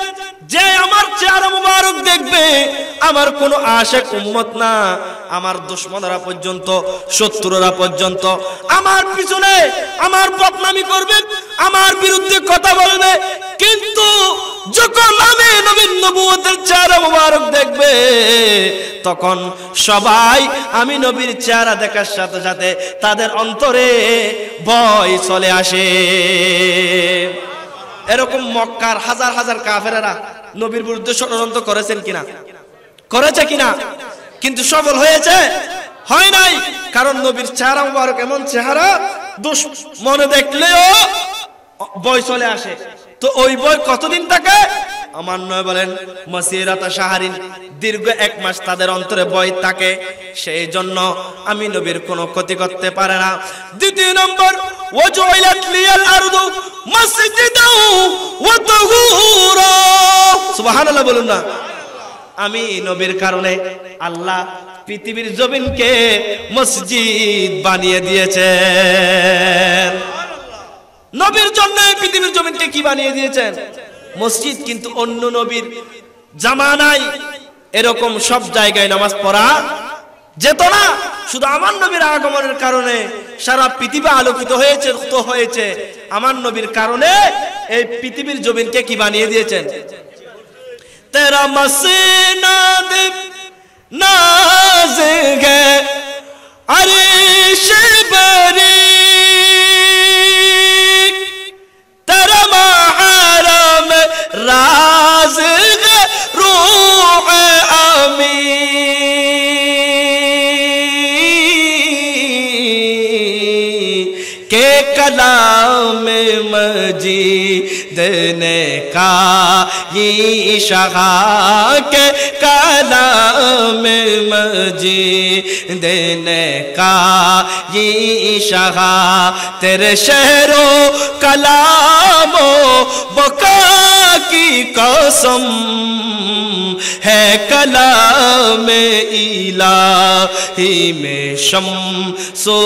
যে আমার চেহারা মুবারক দেখবে আমার কোন আশিক উম্মত না, আমার দুশমনরা পর্যন্ত, শত্রুরা পর্যন্ত আমার পিছনে আমার বদনামি করবে, আমার বিরুদ্ধে কথা বলবে, কিন্তু যখন আমি নবীর নবুয়তের চেহারা মুবারক দেখবে, তখন সবাই আমি নবীর চেহারা দেখার সাথে সাথে তাদের অন্তরে ভয় চলে আসে। এরকম মক্কার হাজার হাজার কাফেরেরা নবীর বিরুদ্ধে ষড়যন্ত্র করেছেন কিনা? করেছে কিনা? কিন্তু সফল হয়েছে? হয় নাই। কারণ নবীর চেহারা মুবারক এমন চেহারা, মনে দেখলেও ভয় চলে আসে। তো ওই ভয় কতদিন থাকে? আমার নবী বলেন মাসিরাতা শাহরিন, দীর্ঘ 1 মাস তাদের অন্তরে ভয় থাকে। সেই জন্য আমি নবীর কোনো ক্ষতি করতে পারে না। 2 নম্বর, ওয়াজুইলাত লিয়াল আরদু মাসজিদাও ওয়া তাহুরা। সুবহানাল্লাহ বলুন না। আমি নবীর কারণে আল্লাহ পৃথিবীর জমিনকে মসজিদ বানিয়ে দিয়েছেন। নবীর জন্য পৃথিবীর জমিনকে কি বানিয়ে দিয়েছেন? মসজিদ। কিন্তু অন্য নবীর জামানায় এরকম সব জায়গায় নামাজ পড়া যেত না। শুধু আমার নবীর আগমনের কারণে সারা পৃথিবী আলোকিত হয়েছে। তো হয়েছে আমার নবীর কারণে এই পৃথিবীর জমিনকে কি বানিয়ে দিয়েছেন? তেরা মসনাদ নাজ গে আরিশ বরি তেরা মাহরম রাজ গে রূহ আमी के कलाम मजीद ने का ये शहा के कलाम मजीद ने का ये शहा तेरे शहरो कलामो बका की कसम है कलाम इलाही में शम्सो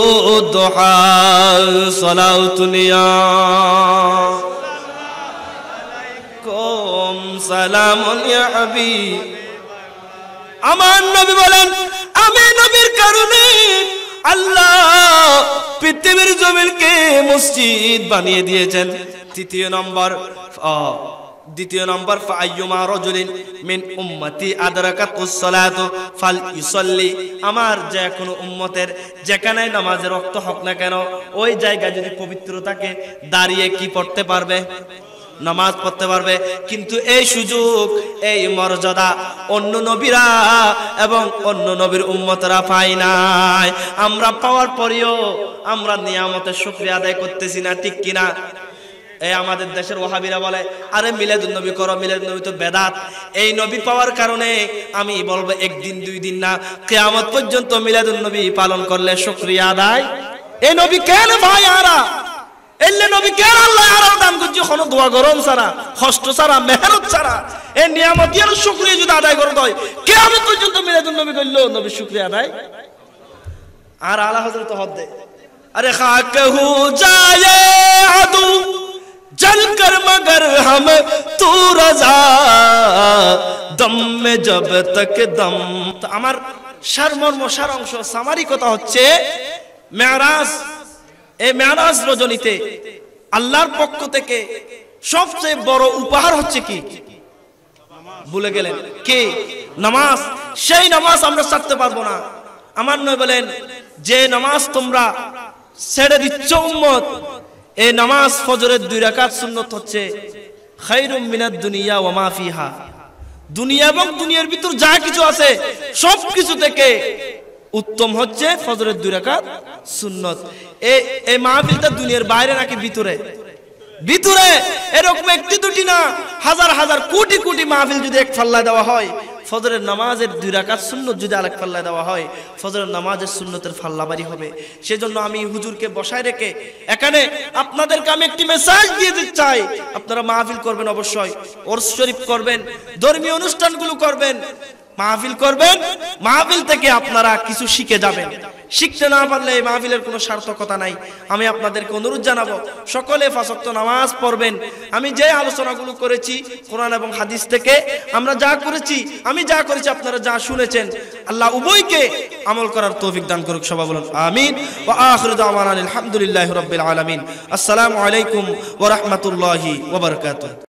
दुहा सलातुनिया সালামুন ইয়া হাবিব। আমার নবী বলেন আমি নবীর কারণে আল্লাহ পৃথিবীর জমিনকে মসজিদ বানিয়ে দিয়েছেন। দ্বিতীয় নম্বর ফাইয়ুমা রাজুলিন মিন উম্মতি আদরাকাতুস সালাতু ফালইউসাল্লি। আমার যে কোনো উম্মতের যেখানে নামাজের ওয়াক্ত হোক না কেন, ওই জায়গা যদি পবিত্র থাকে, দাঁড়িয়ে কি পড়তে পারবে? নামাজ পড়তে পারবে। কিন্তু এই সুযোগ, এই মর্যাদা অন্য নবীরা এবং অন্য নবীর উম্মতরা পায় নাই। আমরা পাওয়ার পরেও আমরা নিয়ামতের শুকরিয়া আদায় করতেছি না, ঠিক কিনা? এই আমাদের দেশের ওয়াহাবিরা বলে আরে মিলাদুন নবী করো, মিলাদুন নবী তো বেদাত। এই নবী পাওয়ার কারণে আমি বলবো একদিন দুই দিন না, কিয়ামত পর্যন্ত মিলাদুন নবী পালন করলে শুকরিয়া আদায়। এই নবী কেন ভাই আরা এলে নবী কেন আল্লাহ আর দান করছে কোনো দোয়া গরম ছাড়া, কষ্ট ছাড়া, মেহনত ছাড়া। এই নিয়ামতের শুকরিয়া যদি আদায় করতে হয়, কিয়ামত পর্যন্ত মিলাদুন নবী করলো নবী শুকরিয়া আদায়। আর আলা হযরত হদ্দে अरे खाक हो जाए अदू जल कर मगर हम तू रजा दम में जब तक दम। तो আমার সারমর্ম সার অংশ সামারি কথা হচ্ছে মেরাজ। এই মেরাজ রজনীতে আল্লাহর পক্ষ থেকে সবচেয়ে বড় উপহার হচ্ছে কি ভুলে গেলেন? কি? নামাজ। সেই নামাজ আমরা ছাড়তে পারবো না। আমার নবী বলেন যে নামাজ তোমরা ছেড়ে দিচ্ছ উম্মত, এই নামাজ ফজরের 2 রাকাত সুন্নত হচ্ছে খায়রুম মিনাদ দুনিয়া ওয়া মা ফিহা। দুনিয়া এবং দুনিয়ার ভিতর যা কিছু আছে সব কিছু থেকে উত্তম হচ্ছে ফজরের 2 রাকাত সুন্নত। এই মাহফিলটা দুনিয়ার বাইরে নাকি ভিতরে? ভিতরে। এরকম একটি দুটি না, হাজার হাজার কোটি কোটি মাহফিল যদি এক পাল্লায় দেওয়া হয়, ফজরের নামাজের 2 রাকাত সুন্নত যদি আরেক পাল্লায় দেওয়া হয়, ফজরের নামাজের সুন্নতের পাল্লা বাড়ি হবে। সেজন্য আমি হুজুরকে বসায় রেখে এখানে আপনাদেরকে আমি একটি মেসেজ দিয়ে দিতে চাই, আপনারা মাহফিল করবেন, অবশ্যই ওরস শরীফ করবেন, ধর্মীয় অনুষ্ঠানগুলো করবেন, মাহফিল করবেন। মাহফিল থেকে আপনারা কিছু শিখে যাবেন। শিখতে না পারলে এই মাহফিলের কোনো সার্থকতা নাই। আমি আপনাদেরকে অনুরোধ জানাবো সকলে 5 ওয়াক্ত নামাজ পড়বেন। আমি যে আলোচনাগুলো করেছি কোরআন এবং হাদিস থেকে আমরা যা করেছি, আমি যা করেছি, আপনারা যা শুনেছেন, আল্লাহ উভয়কে আমল করার তৌফিক দান করুক। সবাই বলুন আমিন। ওয়া আখিরু দাওয়ানা আলহামদুলিল্লাহি রাব্বিল আলামিন। আসসালামু আলাইকুম ওয়া রাহমাতুল্লাহি ওয়া বারাকাতুহু।